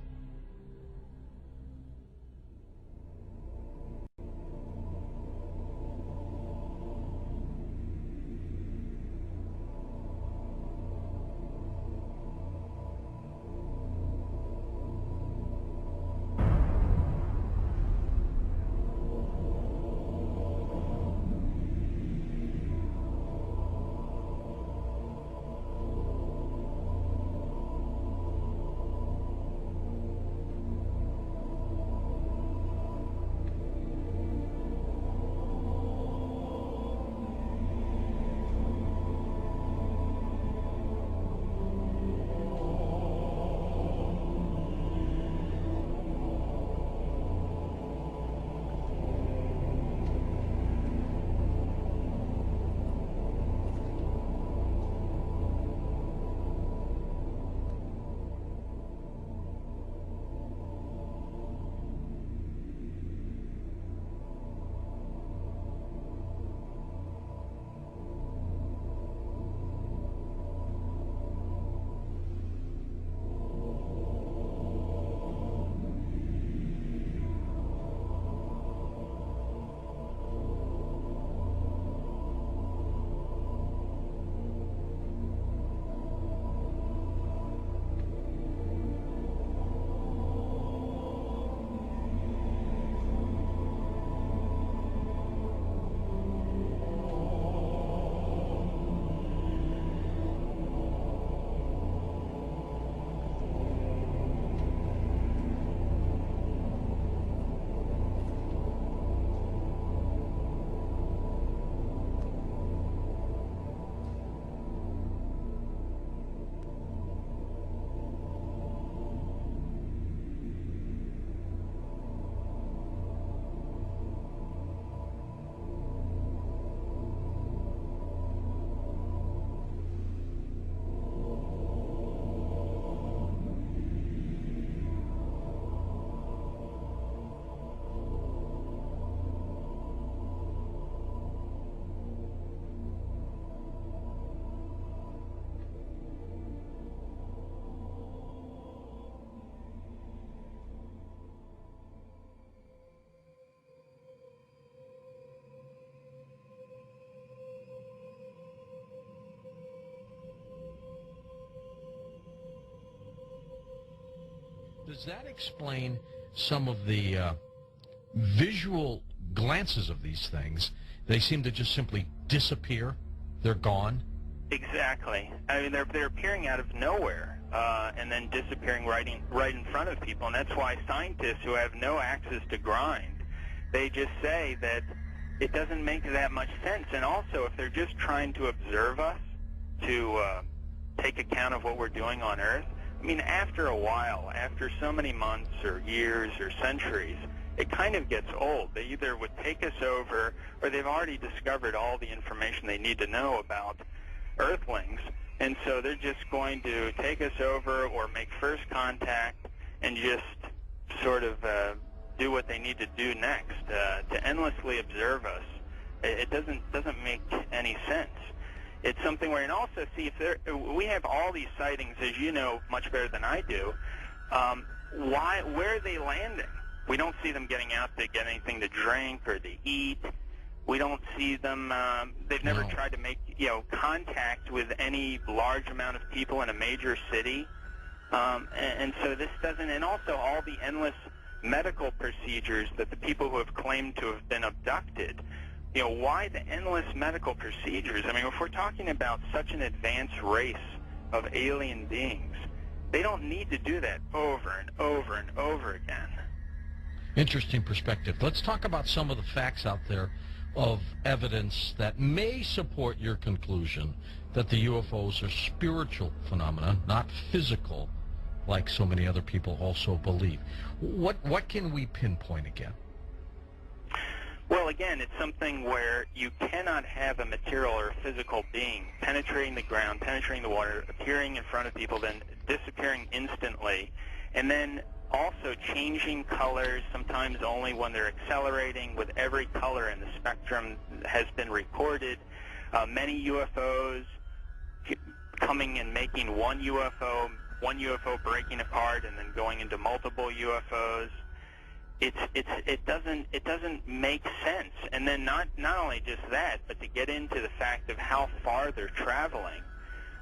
Does that explain some of the visual glances of these things? They seem to just simply disappear. They're gone. Exactly. I mean, they're appearing out of nowhere and then disappearing right in front of people, and that's why scientists who have no axes to grind, they just say that it doesn't make that much sense. And also, if they're just trying to observe us, to take account of what we're doing on Earth, I mean, after a while, after so many months or years or centuries, it kind of gets old. They either would take us over, or they've already discovered all the information they need to know about Earthlings, and so they're just going to take us over or make first contact and just sort of do what they need to do next. To endlessly observe us, it doesn't make any sense. It's something where, and also see, if we have all these sightings, as you know much better than I do. Where are they landing? We don't see them getting out to get anything to drink or to eat. We don't see them. They've never tried to make contact with any large amount of people in a major city, and so this doesn't. And also all the endless medical procedures that the people who have claimed to have been abducted, you know, why the endless medical procedures? I mean, if we're talking about such an advanced race of alien beings, they don't need to do that over and over and over again. Interesting perspective. Let's talk about some of the facts out there of evidence that may support your conclusion that the UFOs are spiritual phenomena, not physical, like so many other people also believe. What can we pinpoint again? Well, again, it's something where you cannot have a material or a physical being penetrating the ground, penetrating the water, appearing in front of people, then disappearing instantly, and then also changing colors, sometimes only when they're accelerating, with every color in the spectrum has been recorded. Many UFOs coming and making one UFO breaking apart and then going into multiple UFOs. It doesn't make sense. And then not only just that, but to get into the fact of how far they're traveling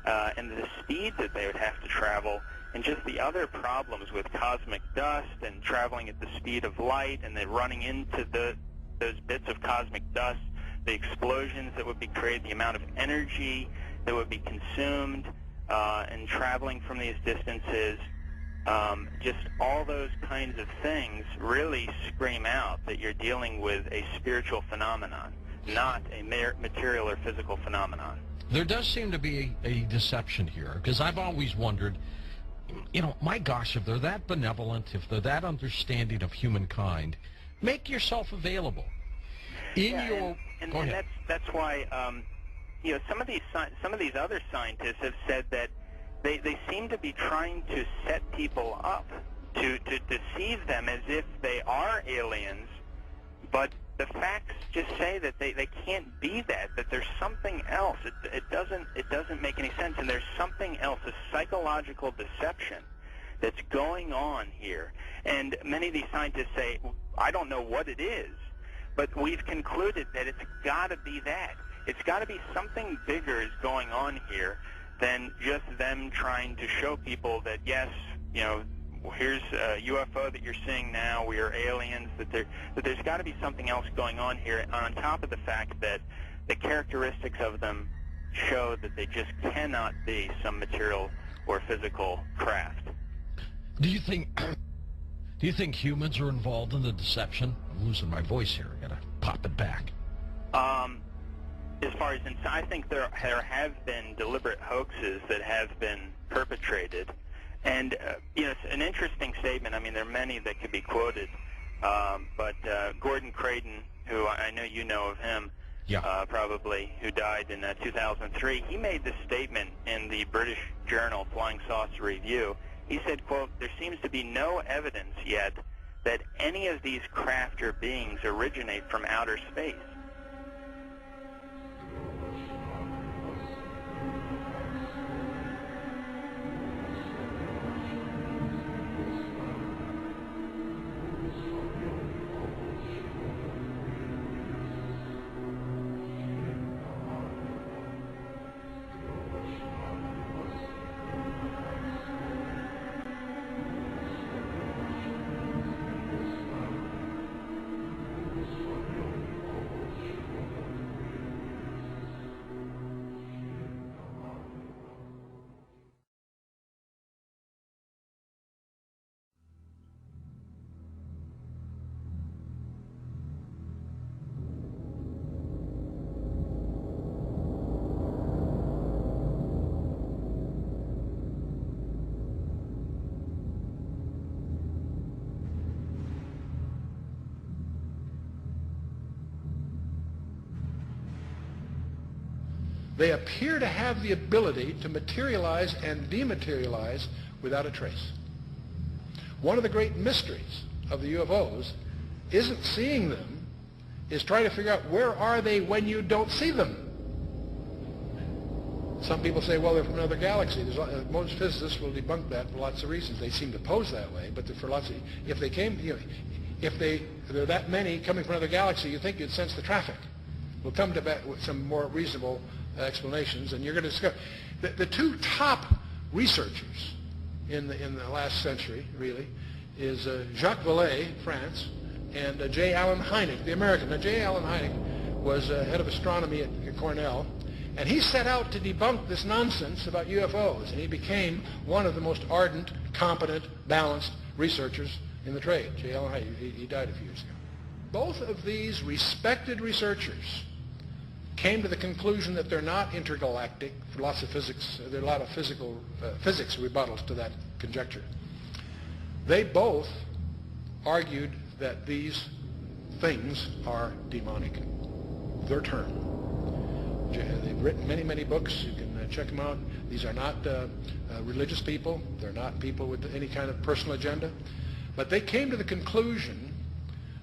and the speed that they would have to travel, and just the other problems with cosmic dust and traveling at the speed of light, and then running into those bits of cosmic dust, the explosions that would be created, the amount of energy that would be consumed, and traveling from these distances. Just all those kinds of things really scream out that you're dealing with a spiritual phenomenon, not a material or physical phenomenon. There does seem to be a deception here, because I've always wondered, you know, my gosh, if they're that benevolent, if they're that understanding of humankind, make yourself available. That's why you know, some of these other scientists have said that they seem to be trying to set people up to deceive them as if they are aliens, but the facts just say that they can't be that there's something else. It doesn't make any sense, and there's something else, a psychological deception that's going on here. And many of these scientists say, I don't know what it is, but we've concluded that it's got to be that. It's got to be something bigger is going on here than just them trying to show people that, yes, you know, here's a UFO that you're seeing now, we are aliens, that there's got to be something else going on here, on top of the fact that the characteristics of them show that they just cannot be some material or physical craft. Do you think humans are involved in the deception? I'm losing my voice here. I gotta pop it back. As far as I think there have been deliberate hoaxes that have been perpetrated, and you know, it's an interesting statement. I mean, there are many that could be quoted, but Gordon Creighton, who I know you know of him, probably, who died in 2003, he made this statement in the British journal Flying Saucer Review. He said, quote, "There seems to be no evidence yet that any of these craft or beings originate from outer space." They appear to have the ability to materialize and dematerialize without a trace. One of the great mysteries of the UFOs isn't seeing them, is trying to figure out where are they when you don't see them. Some people say, well, they're from another galaxy. Most physicists will debunk that for lots of reasons. They seem to pose that way, but for lots of, if they came, you know, if there are that many coming from another galaxy, you think you'd sense the traffic. We'll come to that with some more reasonable explanations, and you're going to discover the two top researchers in the last century, really, is Jacques Vallée, France, and J. Allen Hynek, the American. Now, J. Allen Hynek was head of astronomy at Cornell, and he set out to debunk this nonsense about UFOs, and he became one of the most ardent, competent, balanced researchers in the trade. J. Allen Hynek, he died a few years ago. Both of these respected researchers came to the conclusion that they're not intergalactic for lots of physics. There are a lot of physics rebuttals to that conjecture. They both argued that these things are demonic. Their term. They've written many, many books. You can check them out. These are not religious people. They're not people with any kind of personal agenda. But they came to the conclusion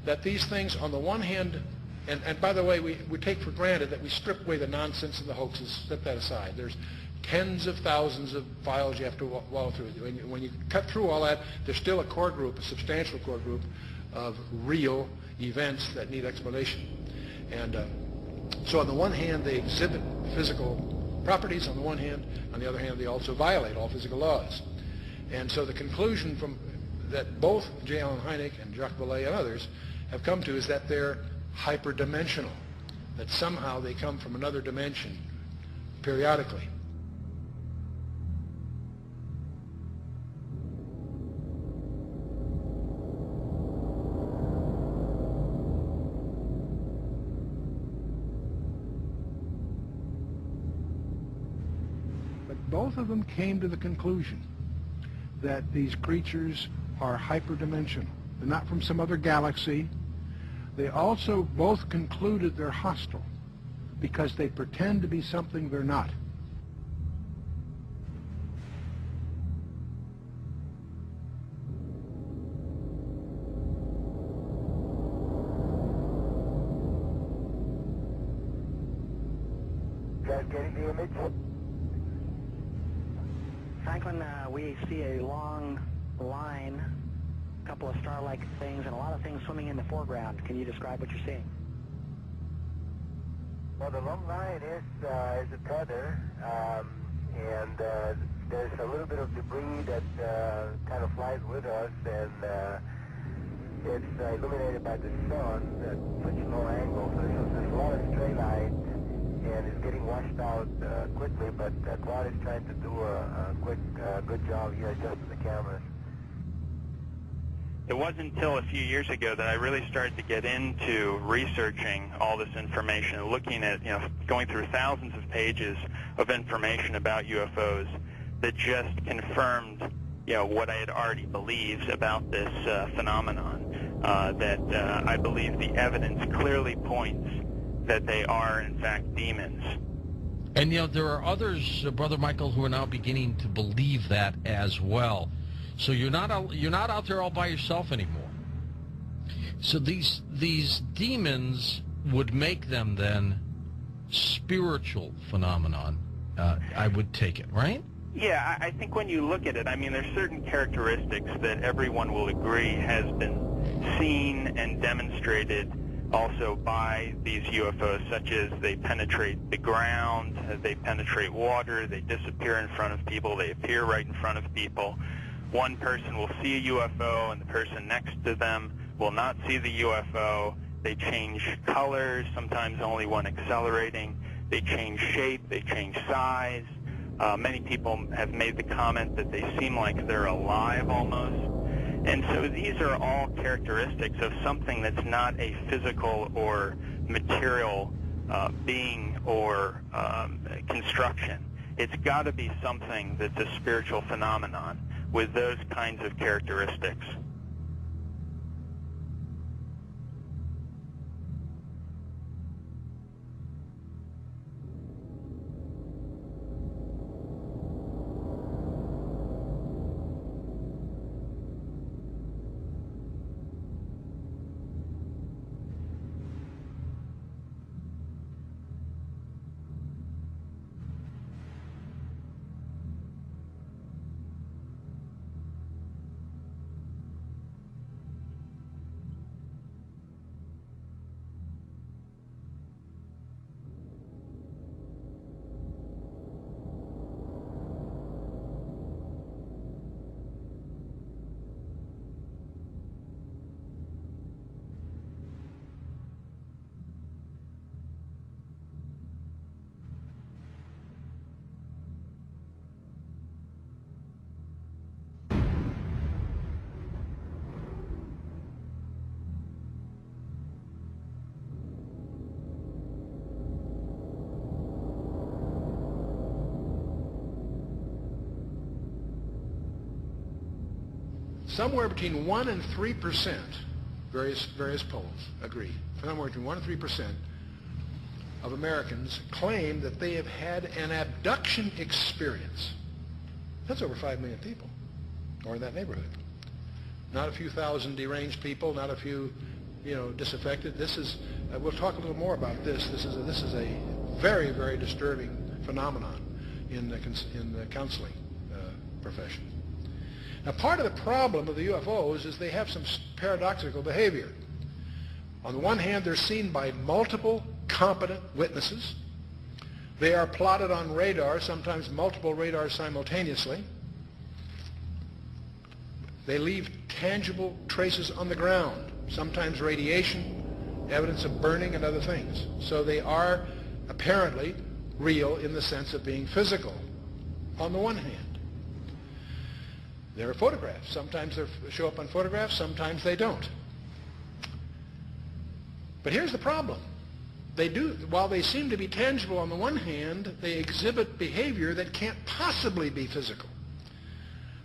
that these things, on the one hand, and by the way, we take for granted that we strip away the nonsense and the hoaxes, set that aside. There's tens of thousands of files you have to wallow through. When you cut through all that, there's still a core group, a substantial core group of real events that need explanation. And so on the one hand, they exhibit physical properties on the one hand. On the other hand, they also violate all physical laws. And so the conclusion from that both J. Allen Hynek and Jacques Vallée and others have come to is that they're hyperdimensional, that somehow they come from another dimension periodically. But both of them came to the conclusion that these creatures are hyperdimensional. They're not from some other galaxy. They also both concluded they're hostile because they pretend to be something they're not. Guys getting the image? Franklin, we see a long line, a couple of star-like things, and a lot of things swimming in the foreground. Can you describe what you're seeing? Well, the long line is a tether, and there's a little bit of debris that kind of flies with us, and it's illuminated by the sun at such a low angle, so there's a lot of stray light, and it's getting washed out quickly, but Claude is trying to do a quick, good job here adjusting the cameras. It wasn't until a few years ago that I really started to get into researching all this information and looking at, going through thousands of pages of information about UFOs that just confirmed, what I had already believed about this phenomenon. That I believe the evidence clearly points that they are, in fact, demons. And, there are others, Brother Michael, who are now beginning to believe that as well. So you're not out there all by yourself anymore. So these demons would make them then spiritual phenomenon. I would take it, right? Yeah, I think when you look at it, there's certain characteristics that everyone will agree has been seen and demonstrated also by these UFOs, such as they penetrate the ground, they penetrate water, they disappear in front of people, they appear right in front of people. One person will see a UFO and the person next to them will not see the UFO. They change colors, sometimes only one accelerating. They change shape, they change size. Many people have made the comment that they seem like they're alive almost. And so these are all characteristics of something that's not a physical or material being or construction. It's got to be something that's a spiritual phenomenon with those kinds of characteristics. somewhere between 1 and 3%, various polls agree, somewhere between 1 and 3% of Americans claim that they have had an abduction experience. That's over 5 million people, or in that neighborhood. Not a few thousand deranged people, not a few, disaffected. This is, we'll talk a little more about this. This is a very, very disturbing phenomenon in the counseling profession. Now, part of the problem of the UFOs is they have some paradoxical behavior. On the one hand, they're seen by multiple competent witnesses. They are plotted on radar, sometimes multiple radars simultaneously. They leave tangible traces on the ground, sometimes radiation, evidence of burning and other things. So they are apparently real in the sense of being physical, on the one hand. There are photographs. Sometimes they show up on photographs, sometimes they don't. But here's the problem. While they seem to be tangible on the one hand, they exhibit behavior that can't possibly be physical.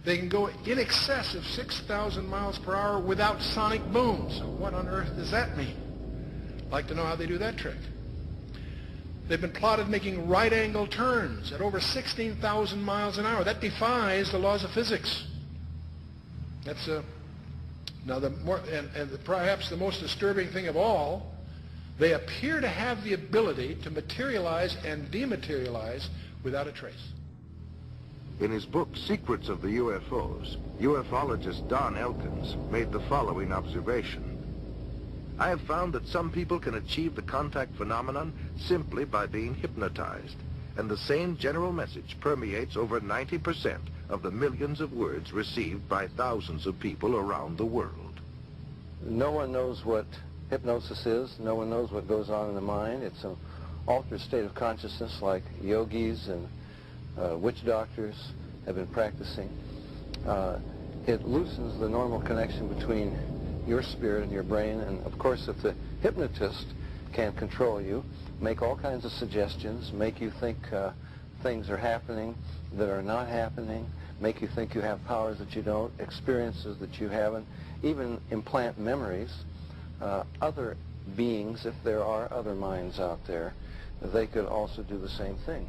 They can go in excess of 6,000 miles per hour without sonic booms. So what on earth does that mean? I'd like to know how they do that trick. They've been plotted making right-angle turns at over 16,000 miles an hour. That defies the laws of physics. That's now perhaps the most disturbing thing of all, they appear to have the ability to materialize and dematerialize without a trace. In his book, Secrets of the UFOs, ufologist Don Elkins made the following observation. I have found that some people can achieve the contact phenomenon simply by being hypnotized, and the same general message permeates over 90% of the millions of words received by thousands of people around the world. No one knows what hypnosis is. No one knows what goes on in the mind. It's an altered state of consciousness like yogis and witch doctors have been practicing. It loosens the normal connection between your spirit and your brain, and of course if the hypnotist can control you, make all kinds of suggestions, make you think things are happening that are not happening, make you think you have powers that you don't, experiences that you haven't, even implant memories. Other beings, if there are other minds out there, they could also do the same thing.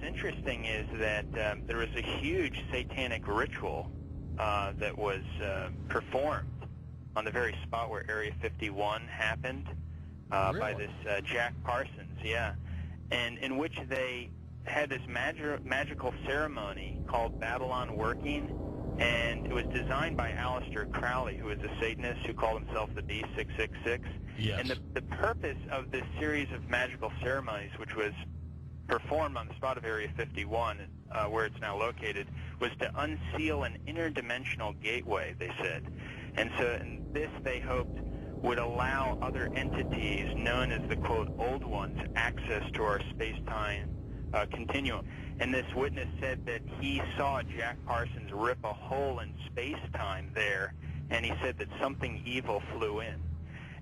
Interesting is that there was a huge satanic ritual that was performed on the very spot where Area 51 happened by this Jack Parsons, and in which they had this magical ceremony called Babylon Working, and it was designed by Aleister Crowley, who was a Satanist who called himself the B666. Yes. And the purpose of this series of magical ceremonies, which was performed on the spot of Area 51, where it's now located, was to unseal an interdimensional gateway, they said. And so this, they hoped, would allow other entities known as the, quote, old ones, access to our space-time continuum. And this witness said that he saw Jack Parsons rip a hole in space-time there, and he said that something evil flew in.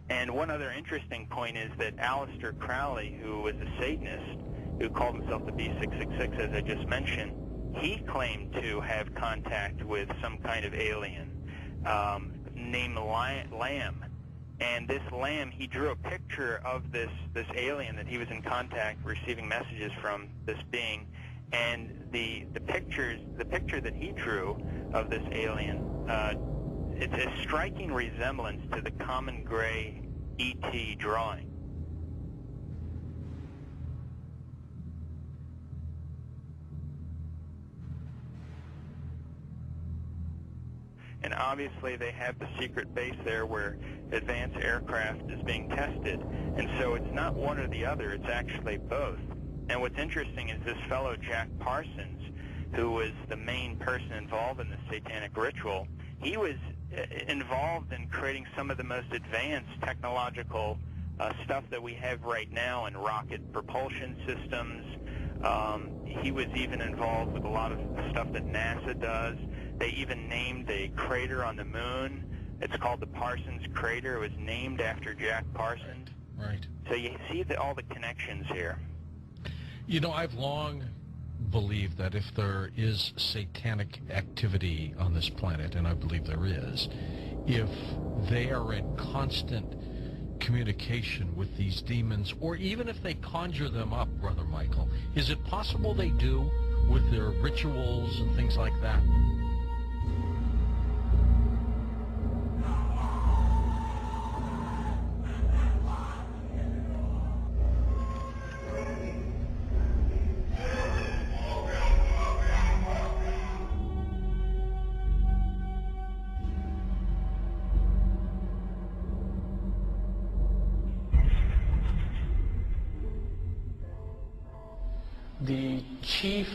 And one other interesting point is that Aleister Crowley, who was a Satanist, who called himself the B666, as I just mentioned, he claimed to have contact with some kind of alien named Lamb. And this Lamb, he drew a picture of this alien that he was in contact, receiving messages from this being. And the picture that he drew of this alien, it's a striking resemblance to the common gray E.T. drawing. And obviously they have the secret base there where advanced aircraft is being tested. And so it's not one or the other, it's actually both. And what's interesting is this fellow Jack Parsons, who was the main person involved in the satanic ritual, he was involved in creating some of the most advanced technological stuff that we have right now in rocket propulsion systems. He was even involved with a lot of stuff that NASA does. They even named a crater on the moon. It's called the Parsons Crater. It was named after Jack Parsons. Right. So you see all the connections here. You know, I've long believed that if there is satanic activity on this planet, and I believe there is, if they are in constant communication with these demons, or even if they conjure them up, Brother Michael, is it possible they do with their rituals and things like that? The chief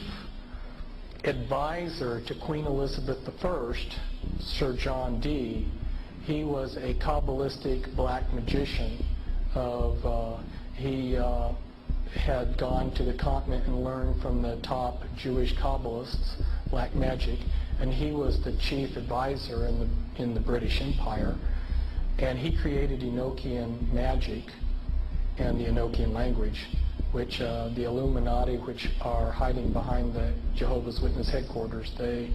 advisor to Queen Elizabeth I, Sir John Dee, he was a Kabbalistic black magician. He had gone to the continent and learned from the top Jewish Kabbalists black magic, and he was the chief advisor in the British Empire. And he created Enochian magic and the Enochian language, which the Illuminati, which are hiding behind the Jehovah's Witness headquarters, they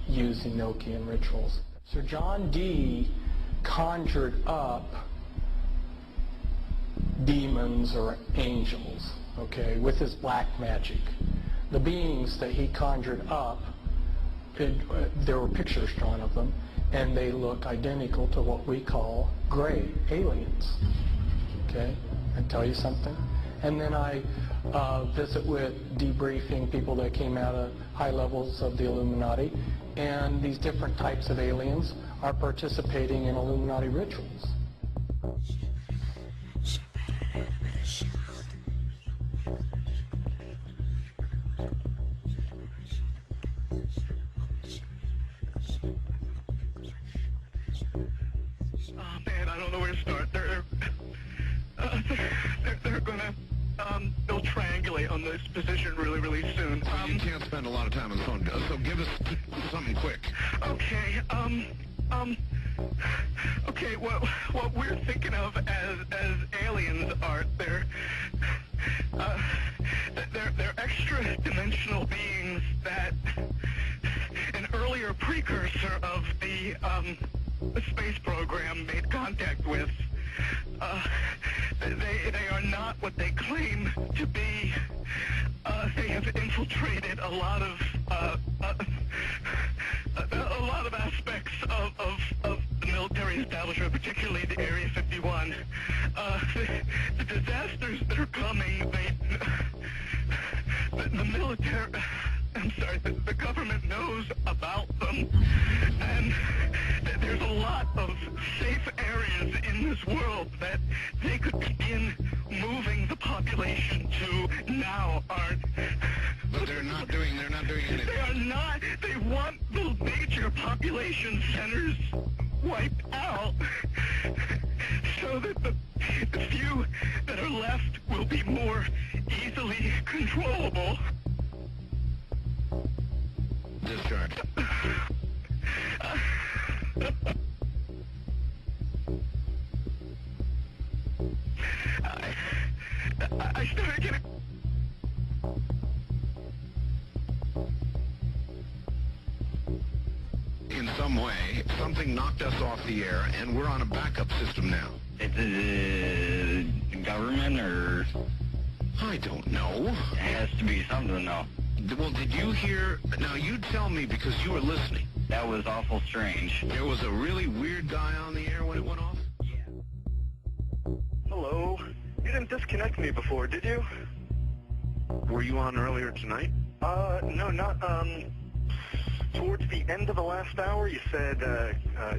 use Enochian rituals. Sir John Dee conjured up demons or angels, okay, with his black magic. The beings that he conjured up, there were pictures drawn of them, and they look identical to what we call gray aliens. Okay, and tell you something. And then I visit with debriefing people that came out of high levels of the Illuminati, and these different types of aliens are participating in Illuminati rituals. Oh man, I don't know where to start. They're gonna they'll triangulate on this position really soon. You can't spend a lot of time on the phone, so give us something quick. Okay, okay, what we're thinking of as aliens are they're extra-dimensional beings that an earlier precursor of the space program made contact with. They are not what they claim to be. They have infiltrated a lot of aspects of the military establishment, particularly the Area 51. The disasters that are coming, the military, I'm sorry, the government knows about them, and there's a lot of safe areas in this world that they could begin moving the population to now aren't. But they're not doing anything. They are not. They want the major population centers wiped out so that the few that are left will be more easily controllable. Discharge. I started getting... In some way, something knocked us off the air, and we're on a backup system now. Is it the government, or...? I don't know. It has to be something, though. Well, did you hear... Now, you tell me, because you were listening. That was awful strange. There was a really weird guy on the air when it went off? Yeah. Hello? You didn't disconnect me before, did you? Were you on earlier tonight? No, not, towards the end of the last hour, you said,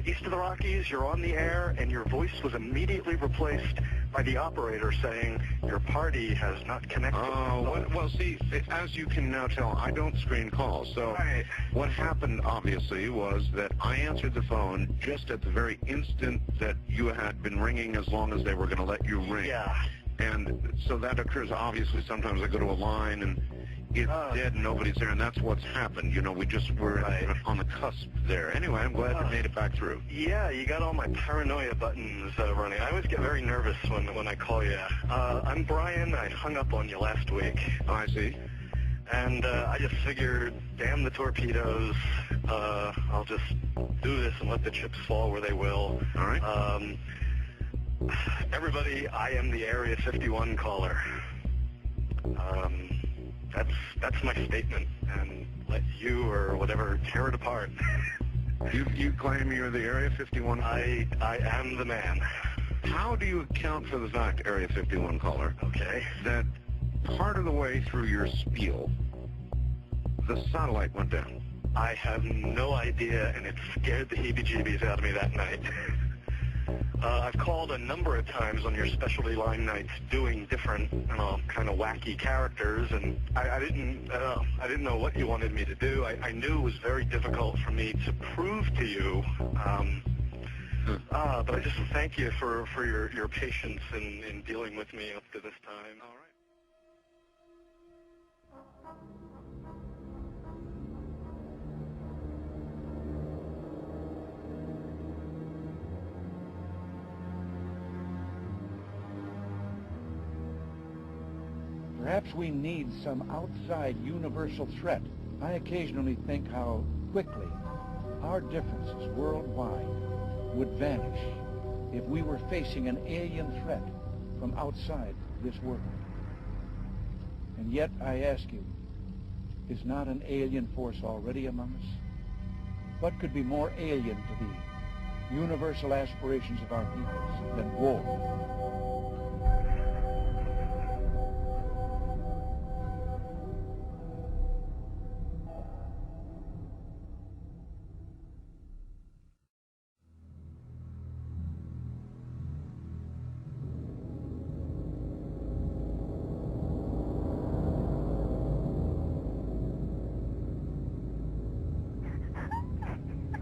east of the Rockies, you're on the air, and your voice was immediately replaced by the operator saying, your party has not connected. Oh, Well, see, as you can now tell, I don't screen calls. So what happened, obviously, was that I answered the phone just at the very instant that you had been ringing, as long as they were going to let you ring. Yeah. And so that occurs, obviously. Sometimes I go to a line and it's dead and nobody's there, and that's what's happened. You know, we just were on the cusp there. Anyway, I'm glad you made it back through. Yeah, you got all my paranoia buttons running. I always get very nervous when I call you. I'm Brian. I hung up on you last week. Oh, I see. And I just figured, damn the torpedoes. I'll just do this and let the chips fall where they will. All right. Everybody, I am the Area 51 caller. That's my statement, and let you or whatever tear it apart. You claim you're the Area 51 caller? I am the man. How do you account for the fact, Area 51 caller, that part of the way through your spiel, the satellite went down? I have no idea, and it scared the heebie-jeebies out of me that night. I've called a number of times on your specialty line nights doing different, kind of wacky characters, and I didn't know what you wanted me to do. I knew it was very difficult for me to prove to you, but I just thank you for your patience in dealing with me up to this time. All right. Perhaps we need some outside universal threat. I occasionally think how quickly our differences worldwide would vanish if we were facing an alien threat from outside this world. And yet, I ask you, is not an alien force already among us? What could be more alien to the universal aspirations of our peoples than war?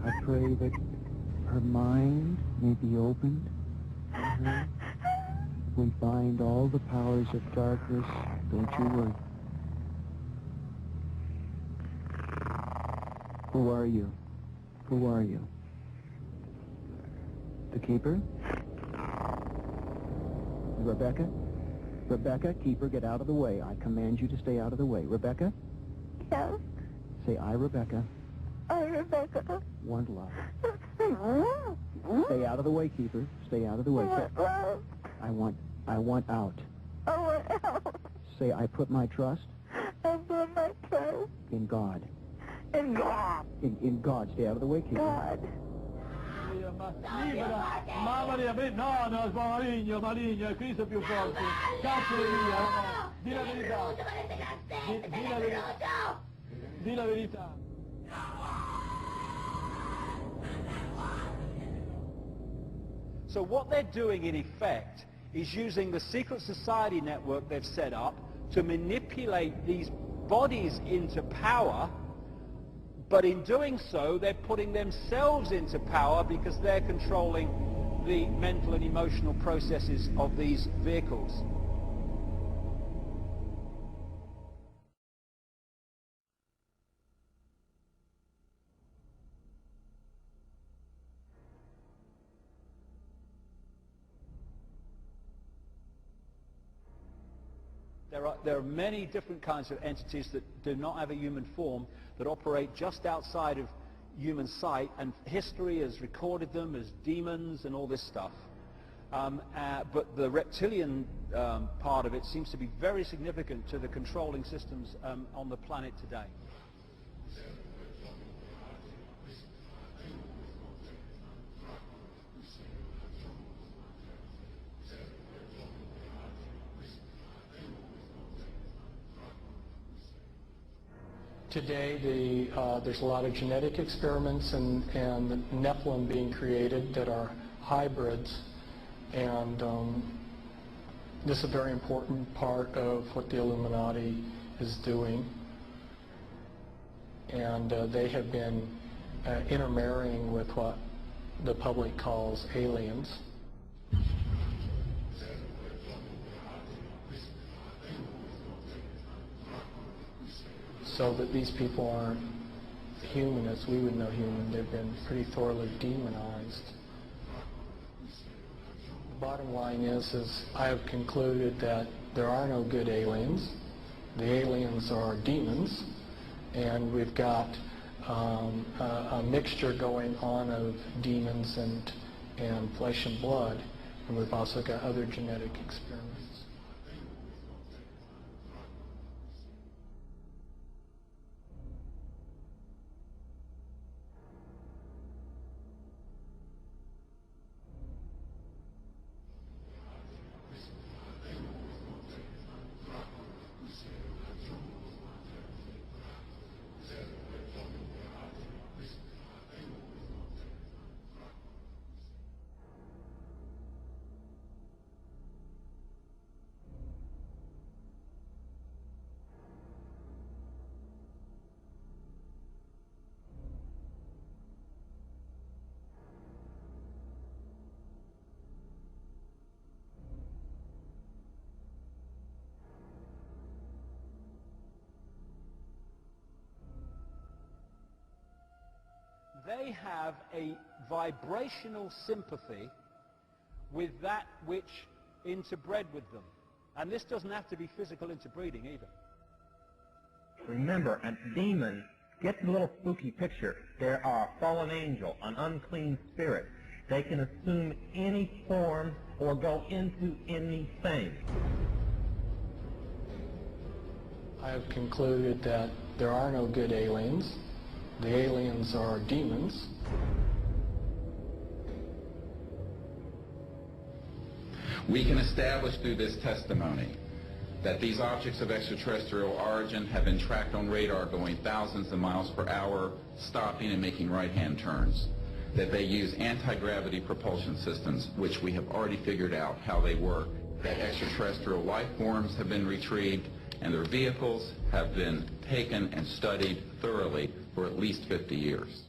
I pray that her mind may be opened to her. We bind all the powers of darkness. Don't you worry. Who are you? Who are you? The Keeper? Rebecca? Rebecca, Keeper, get out of the way. I command you to stay out of the way. Rebecca? Yes? Say, I, Rebecca, I, Rebecca. want love. Stay out of the way, Keeper. Stay out of the way. I want love. I want out. I want out. Say, I put my trust I put my trust in God. in God. In God. Stay out of the way, Keeper. God. Mamma mia, no, no, maligno, maligno, è Cristo più forte. Caccialo via, di la verità. Di la verità. So what they're doing, in effect, is using the secret society network they've set up to manipulate these bodies into power, but in doing so, they're putting themselves into power because they're controlling the mental and emotional processes of these vehicles. There are many different kinds of entities that do not have a human form, that operate just outside of human sight, and history has recorded them as demons and all this stuff. But the reptilian part of it seems to be very significant to the controlling systems on the planet today. Today, there's a lot of genetic experiments and Nephilim being created that are hybrids, and this is a very important part of what the Illuminati is doing, and they have been intermarrying with what the public calls aliens. So that these people aren't human as we would know human. They've been pretty thoroughly demonized. The bottom line is I have concluded that there are no good aliens. The aliens are demons, and we've got a mixture going on of demons and flesh and blood, and we've also got other genetic experiments. They have a vibrational sympathy with that which interbred with them. And this doesn't have to be physical interbreeding either. Remember, a demon, get the little spooky picture. They are a fallen angel, an unclean spirit. They can assume any form or go into anything. I have concluded that there are no good aliens. The aliens are demons. We can establish through this testimony that these objects of extraterrestrial origin have been tracked on radar going thousands of miles per hour, stopping and making right-hand turns. That they use anti-gravity propulsion systems, which we have already figured out how they work. That extraterrestrial life forms have been retrieved, and their vehicles have been taken and studied thoroughly for at least 50 years.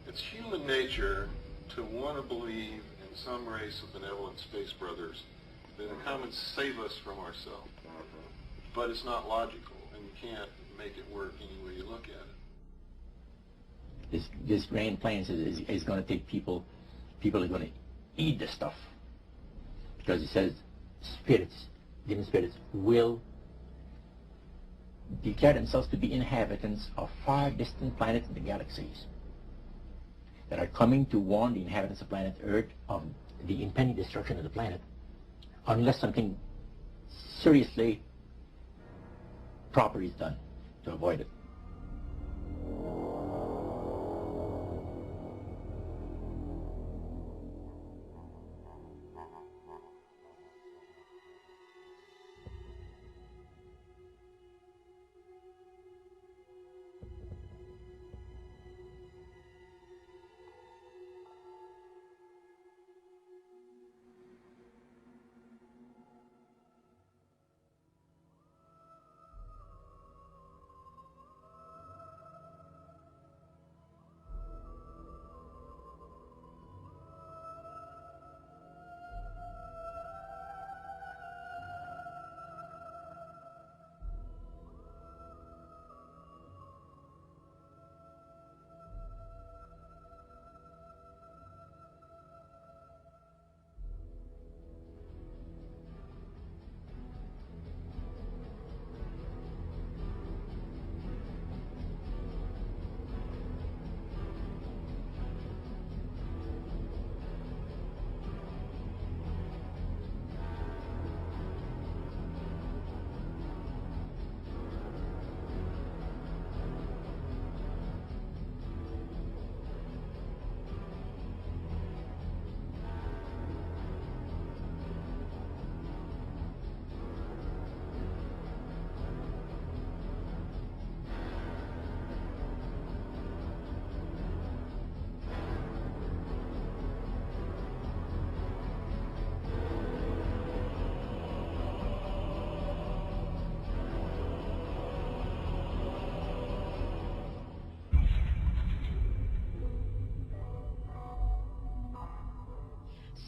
It's human nature to want to believe in some race of benevolent space brothers that will come and save us from ourselves. But it's not logical, and you can't make it work any way you look at it. This grand plan is going to take people are going to eat the stuff. Because it says spirits, demon spirits, will declare themselves to be inhabitants of far distant planets in the galaxies that are coming to warn the inhabitants of planet Earth of the impending destruction of the planet unless something seriously proper is done to avoid it.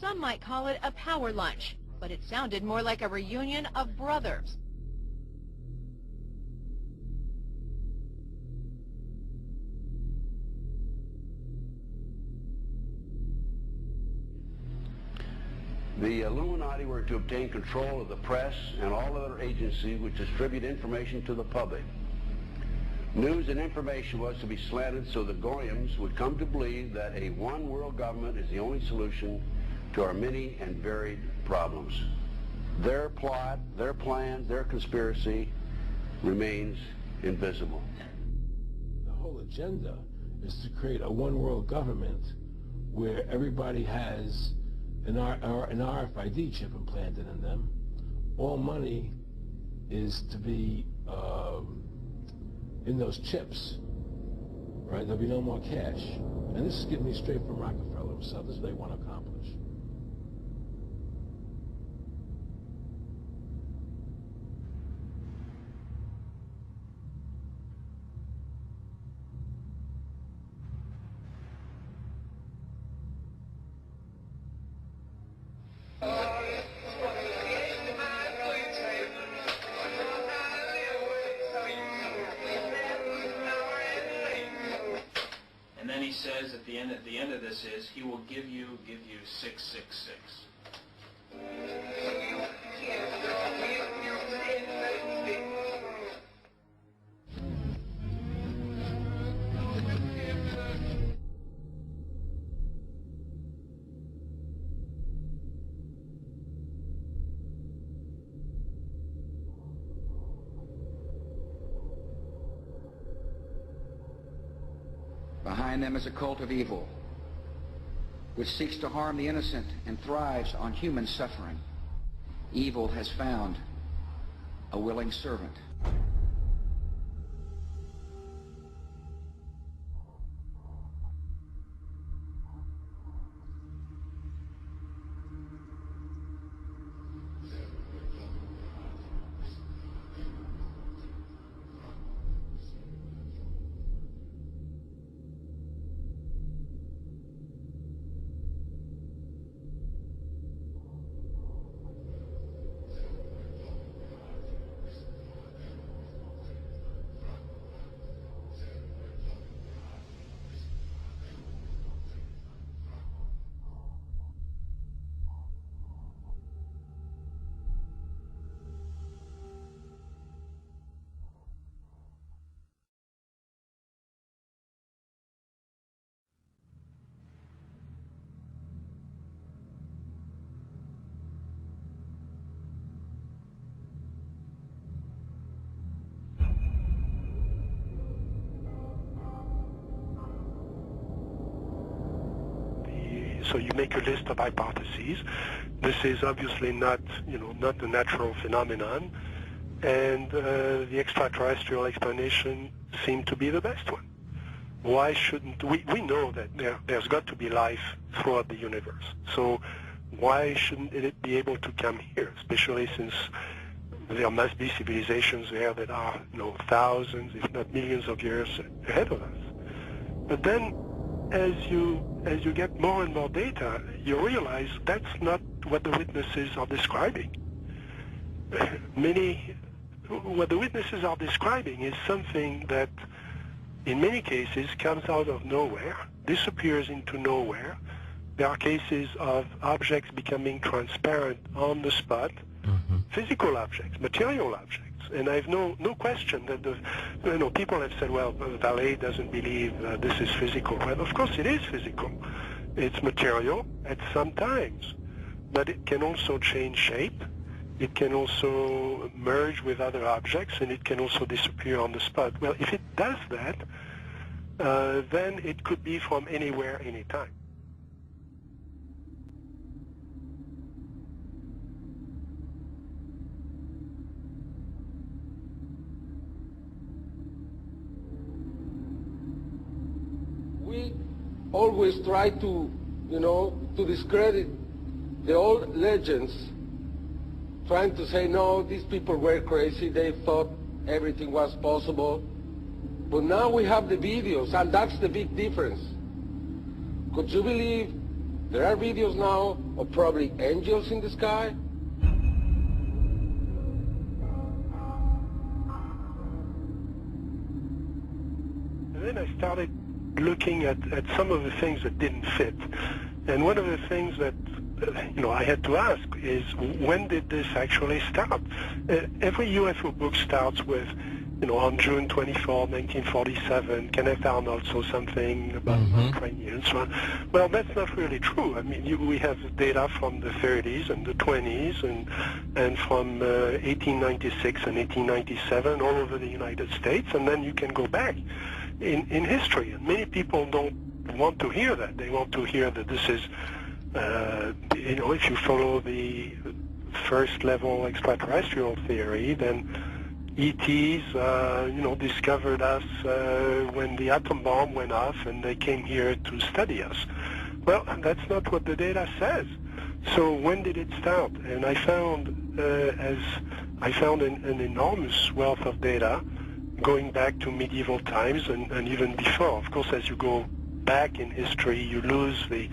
Some might call it a power lunch, but it sounded more like a reunion of brothers. The Illuminati were to obtain control of the press and all other agencies which distribute information to the public. News and information was to be slanted so the Goyams would come to believe that a one world government is the only solution to our many and varied problems. Their plot, their plans, their conspiracy remains invisible. The whole agenda is to create a one world government where everybody has an RFID chip implanted in them. All money is to be in those chips, right? There'll be no more cash. And this is getting me straight from Rockefeller himself. This is what they want to accomplish. And then he says at the end of this is he will give you 666. Behind them is a cult of evil, which seeks to harm the innocent and thrives on human suffering. Evil has found a willing servant. So you make a list of hypotheses. This is obviously not, not the natural phenomenon, and the extraterrestrial explanation seemed to be the best one. Why shouldn't we know that there's got to be life throughout the universe? So why shouldn't it be able to come here, especially since there must be civilizations there that are, thousands, if not millions of years ahead of us? But then, as you get more and more data, you realize that's not what the witnesses are describing. What the witnesses are describing is something that, in many cases, comes out of nowhere, disappears into nowhere. There are cases of objects becoming transparent on the spot, physical objects, material objects. And I have no question that people have said, well, Vallée doesn't believe this is physical. Well, of course it is physical. It's material at some times, but it can also change shape. It can also merge with other objects, and it can also disappear on the spot. Well, if it does that, then it could be from anywhere, anytime. We always try to, to discredit the old legends, trying to say, no, these people were crazy, they thought everything was possible. But now we have the videos, and that's the big difference. Could you believe there are videos now or probably angels in the sky. And then I started looking at some of the things that didn't fit. And one of the things that I had to ask is, when did this actually start? Every UFO book starts with, on June 24, 1947, Kenneth Arnold saw something about Ukrainians and so on. Well, that's not really true. I mean, we have data from the 30s and the 20s and from 1896 and 1897 all over the United States, and then you can go back in history. And many people don't want to hear that. They want to hear that this is, if you follow the first level extraterrestrial theory, then ETs, discovered us when the atom bomb went off and they came here to study us. Well, that's not what the data says. So when did it start? And I found an enormous wealth of data going back to medieval times and even before. Of course, as you go back in history, you lose the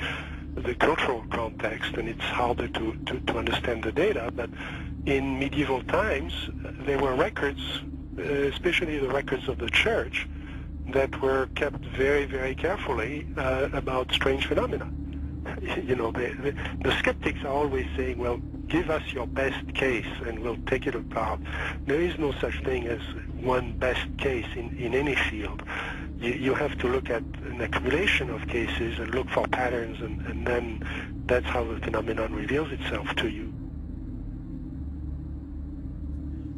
cultural context, and it's harder to understand the data. But in medieval times, there were records, especially the records of the church, that were kept very, very carefully about strange phenomena. The skeptics are always saying, well, give us your best case and we'll take it apart. There is no such thing as one best case in any field. You have to look at an accumulation of cases and look for patterns, and then that's how the phenomenon reveals itself to you.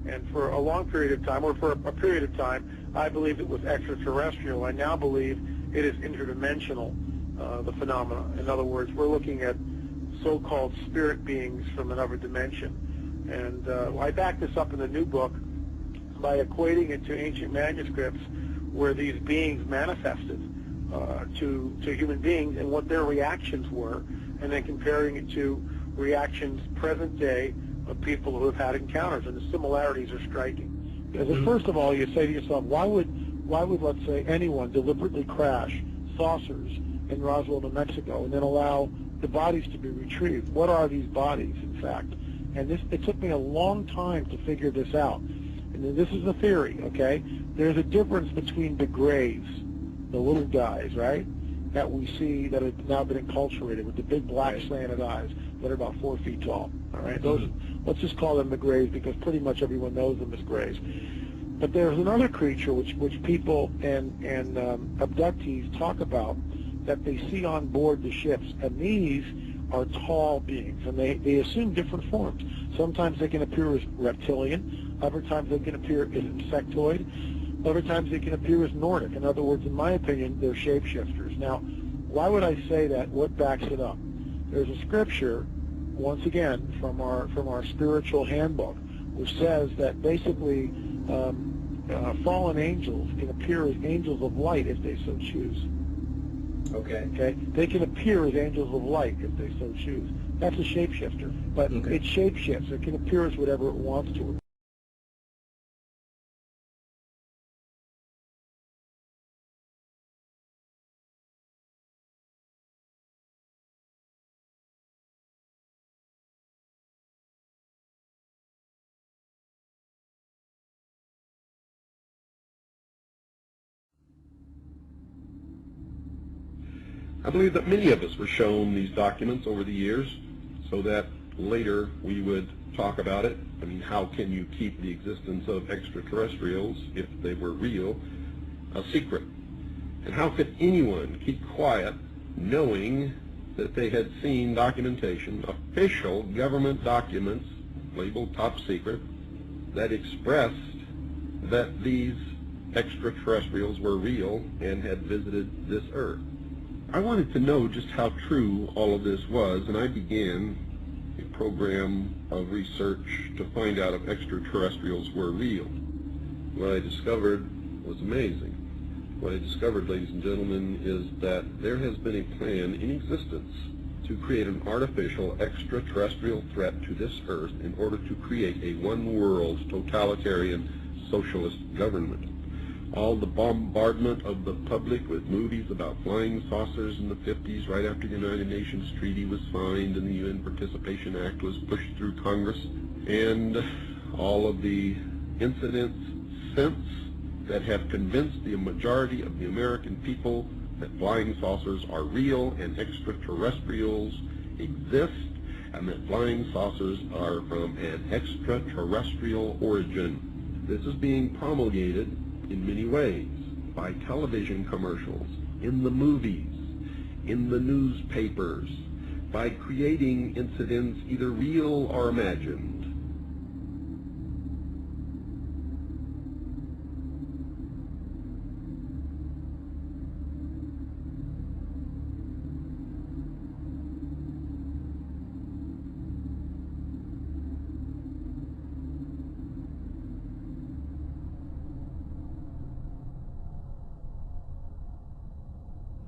And for a long period of time, or for a period of time, I believed it was extraterrestrial. I now believe it is interdimensional, the phenomena. In other words, we're looking at so-called spirit beings from another dimension. And I back this up in the new book by equating it to ancient manuscripts where these beings manifested to human beings and what their reactions were, and then comparing it to reactions present day of people who have had encounters, and the similarities are striking. Because first of all, you say to yourself, why would let's say anyone deliberately crash saucers in Roswell, New Mexico, and then allow the bodies to be retrieved? What are these bodies, in fact? And it took me a long time to figure this out. And this is the theory, okay? There's a difference between the grays, the little guys, right, that we see that have now been enculturated with the big black slanted eyes that are about 4 feet tall, all right? Those, let's just call them the grays because pretty much everyone knows them as grays. But there's another creature which people and abductees talk about that they see on board the ships, and these are tall beings, and they assume different forms. Sometimes they can appear as reptilian, other times they can appear as insectoid, other times they can appear as Nordic. In other words, in my opinion, they're shapeshifters. Now, why would I say that? What backs it up? There's a scripture, once again, from our spiritual handbook, which says that basically fallen angels can appear as angels of light if they so choose. Okay? They can appear as angels of light if they so choose. That's a shapeshifter. But it shapeshifts. It can appear as whatever it wants to. I believe that many of us were shown these documents over the years so that later we would talk about it. I mean, how can you keep the existence of extraterrestrials, if they were real, a secret? And how could anyone keep quiet knowing that they had seen documentation, official government documents labeled top secret, that expressed that these extraterrestrials were real and had visited this earth? I wanted to know just how true all of this was, and I began a program of research to find out if extraterrestrials were real. What I discovered was amazing. What I discovered, ladies and gentlemen, is that there has been a plan in existence to create an artificial extraterrestrial threat to this earth in order to create a one-world totalitarian socialist government. all the bombardment of the public with movies about flying saucers in the 50s, right after the United Nations Treaty was signed and the UN Participation Act was pushed through Congress, and all of the incidents since that have convinced the majority of the American people that flying saucers are real and extraterrestrials exist, and that flying saucers are from an extraterrestrial origin. This is being promulgated in many ways, by television commercials, in the movies, in the newspapers, by creating incidents either real or imagined.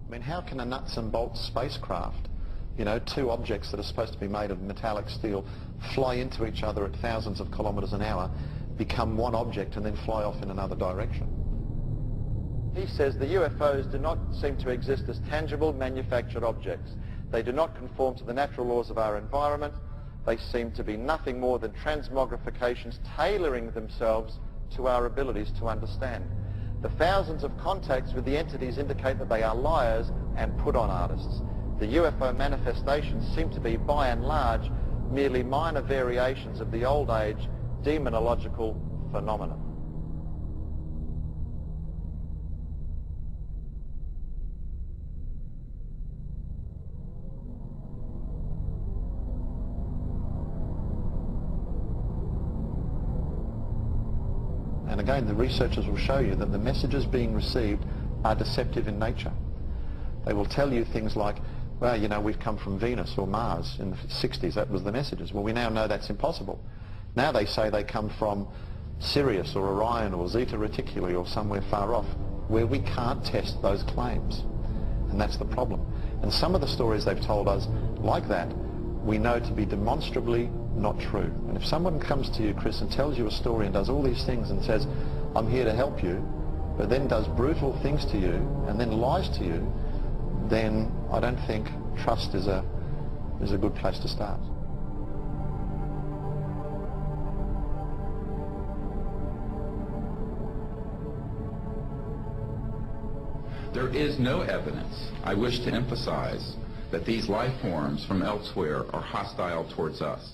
I mean, how can a nuts and bolts spacecraft, you know, two objects that are supposed to be made of metallic steel, fly into each other at thousands of kilometers an hour, become one object and then fly off in another direction? He says the UFOs do not seem to exist as tangible manufactured objects. They do not conform to the natural laws of our environment. They seem to be nothing more than transmogrifications tailoring themselves to our abilities to understand. The thousands of contacts with the entities indicate that they are liars and put-on artists. The UFO manifestations seem to be, by and large, merely minor variations of the old-age demonological phenomena. And again, the researchers will show you that the messages being received are deceptive in nature. They will tell you things like, well, you know, we've come from Venus or Mars in the 60s. That was the messages. Well, we now know that's impossible. Now they say they come from Sirius or Orion or Zeta Reticuli or somewhere far off, where we can't test those claims. And that's the problem. And some of the stories they've told us, like that, we know to be demonstrably not true. And if someone comes to you, Chris, and tells you a story and does all these things and says, I'm here to help you, but then does brutal things to you and then lies to you, then I don't think trust is a good place to start. There is no evidence, I wish to emphasize, that these life forms from elsewhere are hostile towards us.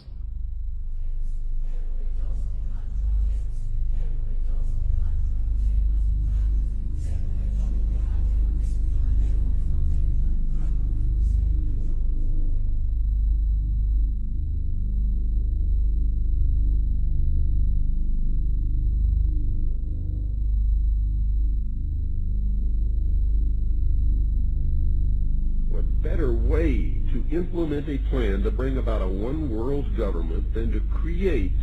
Better way to implement a plan to bring about a one-world government than to create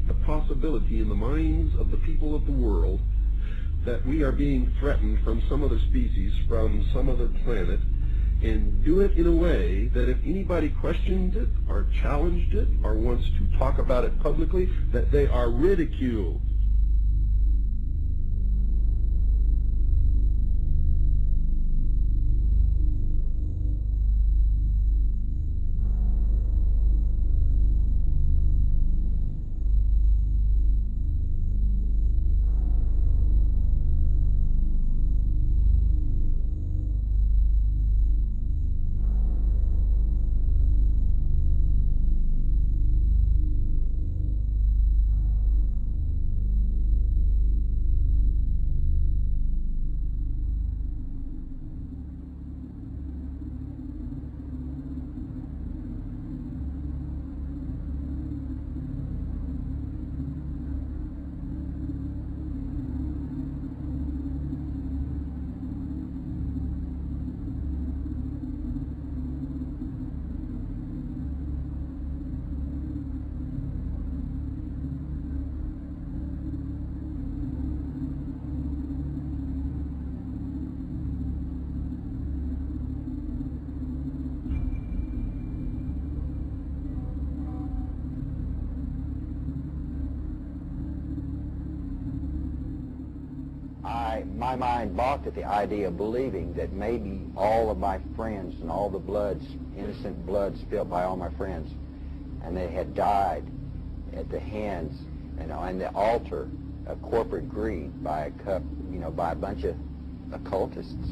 the possibility in the minds of the people of the world that we are being threatened from some other species, from some other planet, and do it in a way that if anybody questions it or challenged it or wants to talk about it publicly, that they are ridiculed. my mind balked at the idea of believing that maybe all of my friends and all the bloods, innocent blood spilled by all my friends, and they had died at the hands and on the altar of corporate greed by a bunch of occultists.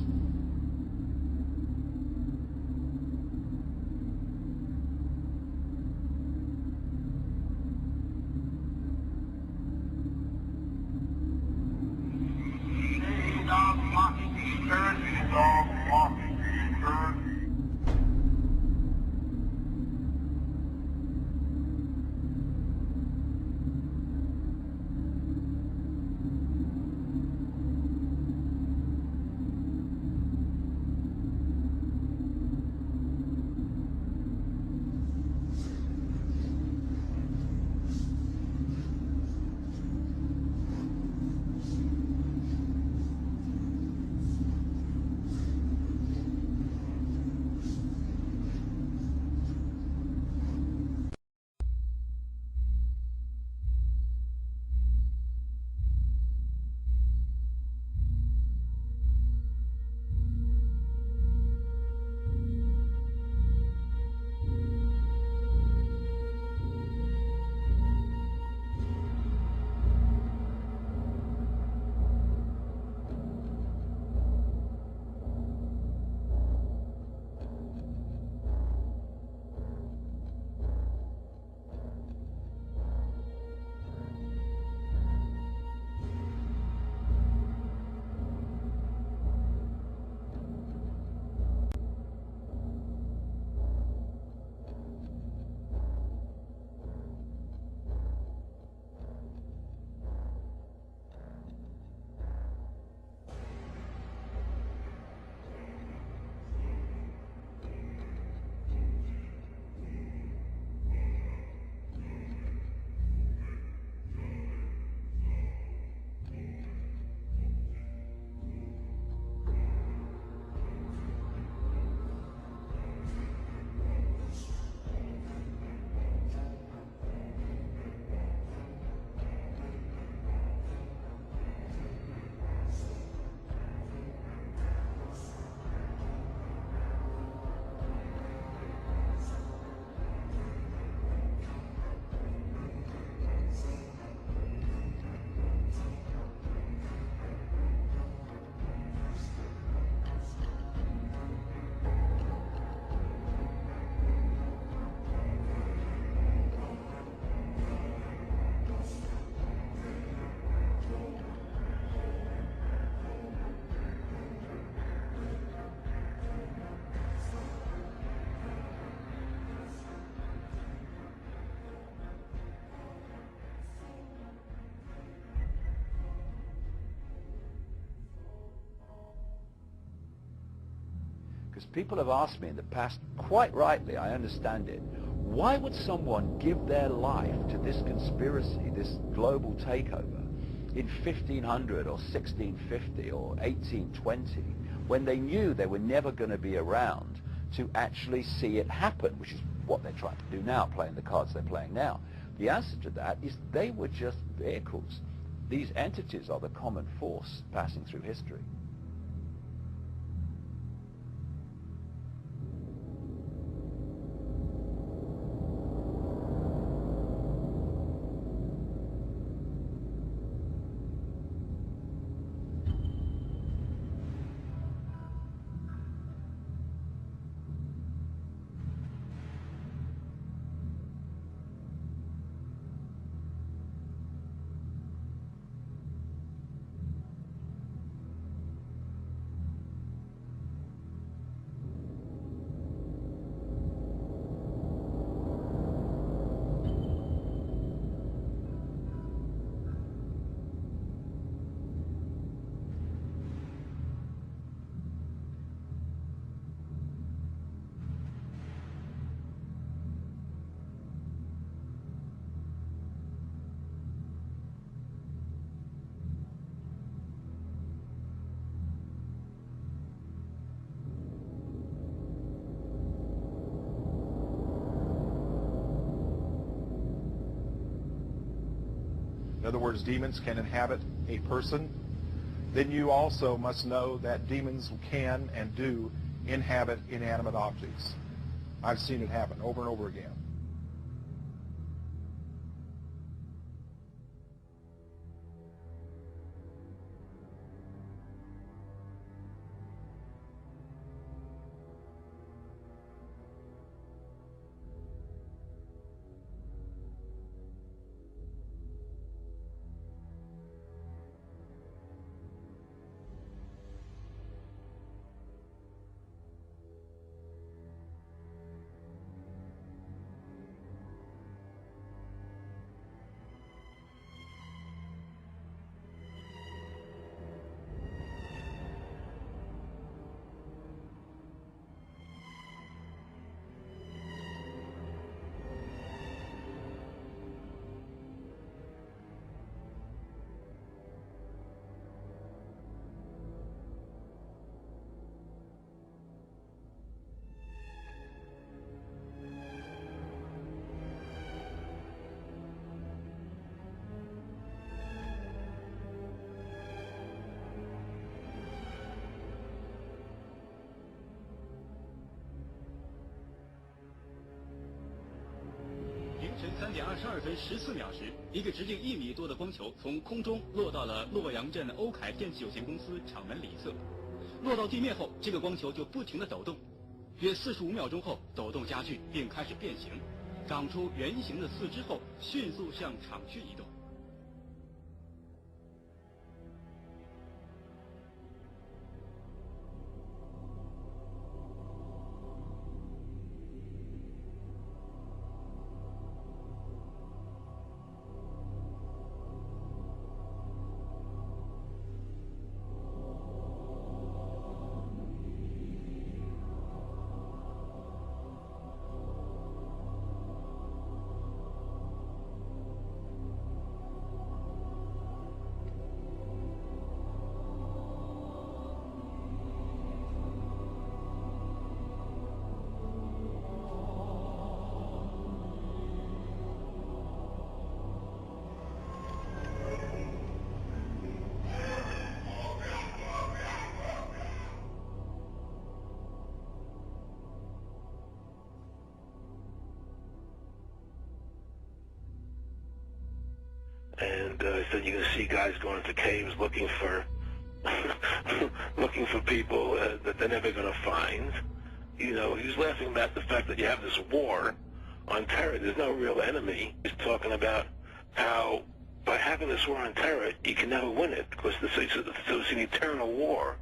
Because people have asked me in the past, quite rightly, I understand it, why would someone give their life to this conspiracy, this global takeover, in 1500 or 1650 or 1820, when they knew they were never going to be around to actually see it happen, which is what they're trying to do now, playing the cards they're playing now? The answer to that is they were just vehicles. These entities are the common force passing through history. In other words, demons can inhabit a person, then you also must know that demons can and do inhabit inanimate objects. I've seen it happen over and over again.凌晨3点22分14秒时，一个直径1米多的光球从空中落到了洛阳镇欧凯电器有限公司厂门里侧。落到地面后，这个光球就不停地抖动，约45秒钟后，抖动加剧并开始变形，长出圆形的四肢后，迅速向厂区移动。And said you're going to see guys going into caves looking for looking for people that they're never going to find. You know, he was laughing about the fact that you have this war on terror. There's no real enemy. He's talking about how by having this war on terror, you can never win it because it's an eternal war,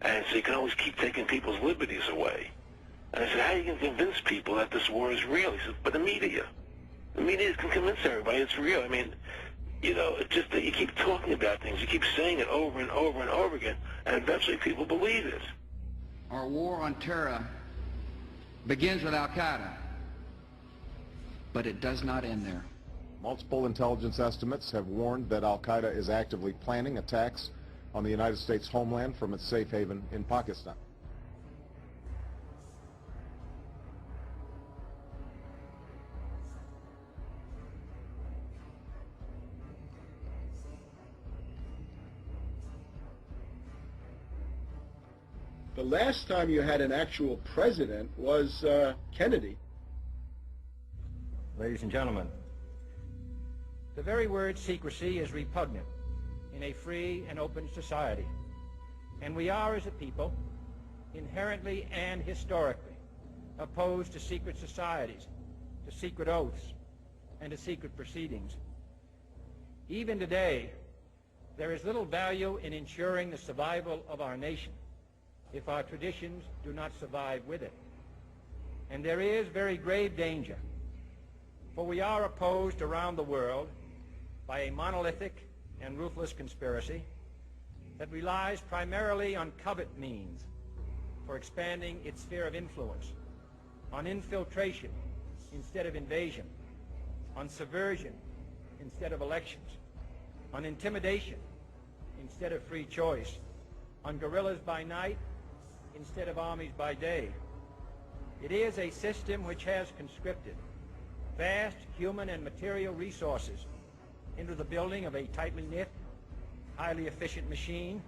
and so you can always keep taking people's liberties away. And I said, how are you going to convince people that this war is real? He said, but the media can convince everybody it's real. I mean, you know, it's just that you keep talking about things, you keep saying it over and over and over again, and eventually people believe it. Our war on terror begins with Al-Qaeda, but it does not end there. Multiple intelligence estimates have warned that Al-Qaeda is actively planning attacks on the United States homeland from its safe haven in Pakistan. The last time you had an actual president was Kennedy. Ladies and gentlemen, the very word secrecy is repugnant in a free and open society. And we are, as a people, inherently and historically opposed to secret societies, to secret oaths, and to secret proceedings. Even today, there is little value in ensuring the survival of our nation if our traditions do not survive with it. And there is very grave danger, for we are opposed around the world by a monolithic and ruthless conspiracy that relies primarily on covert means for expanding its sphere of influence, on infiltration instead of invasion, on subversion instead of elections, on intimidation instead of free choice, on guerrillas by night instead of armies by day. It is a system which has conscripted vast human and material resources into the building of a tightly knit, highly efficient machine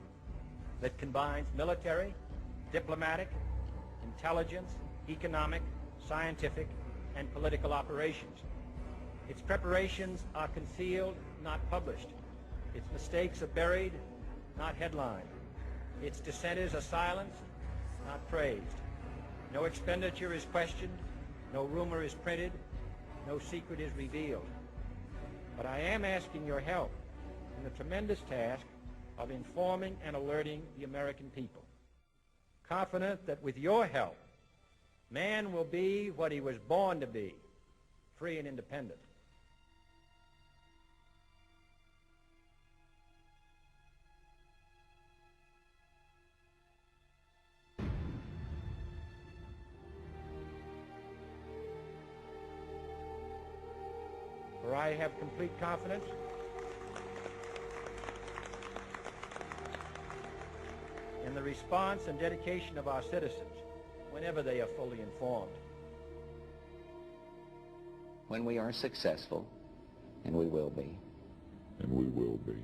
that combines military, diplomatic, intelligence, economic, scientific, and political operations. Its preparations are concealed, not published. Its mistakes are buried, not headlined. Its dissenters are silenced, not praised. No expenditure is questioned, no rumor is printed, no secret is revealed. But I am asking your help in the tremendous task of informing and alerting the American people. Confident that with your help, man will be what he was born to be, free and independent. For I have complete confidence in the response and dedication of our citizens whenever they are fully informed. When we are successful, and we will be, and we will be,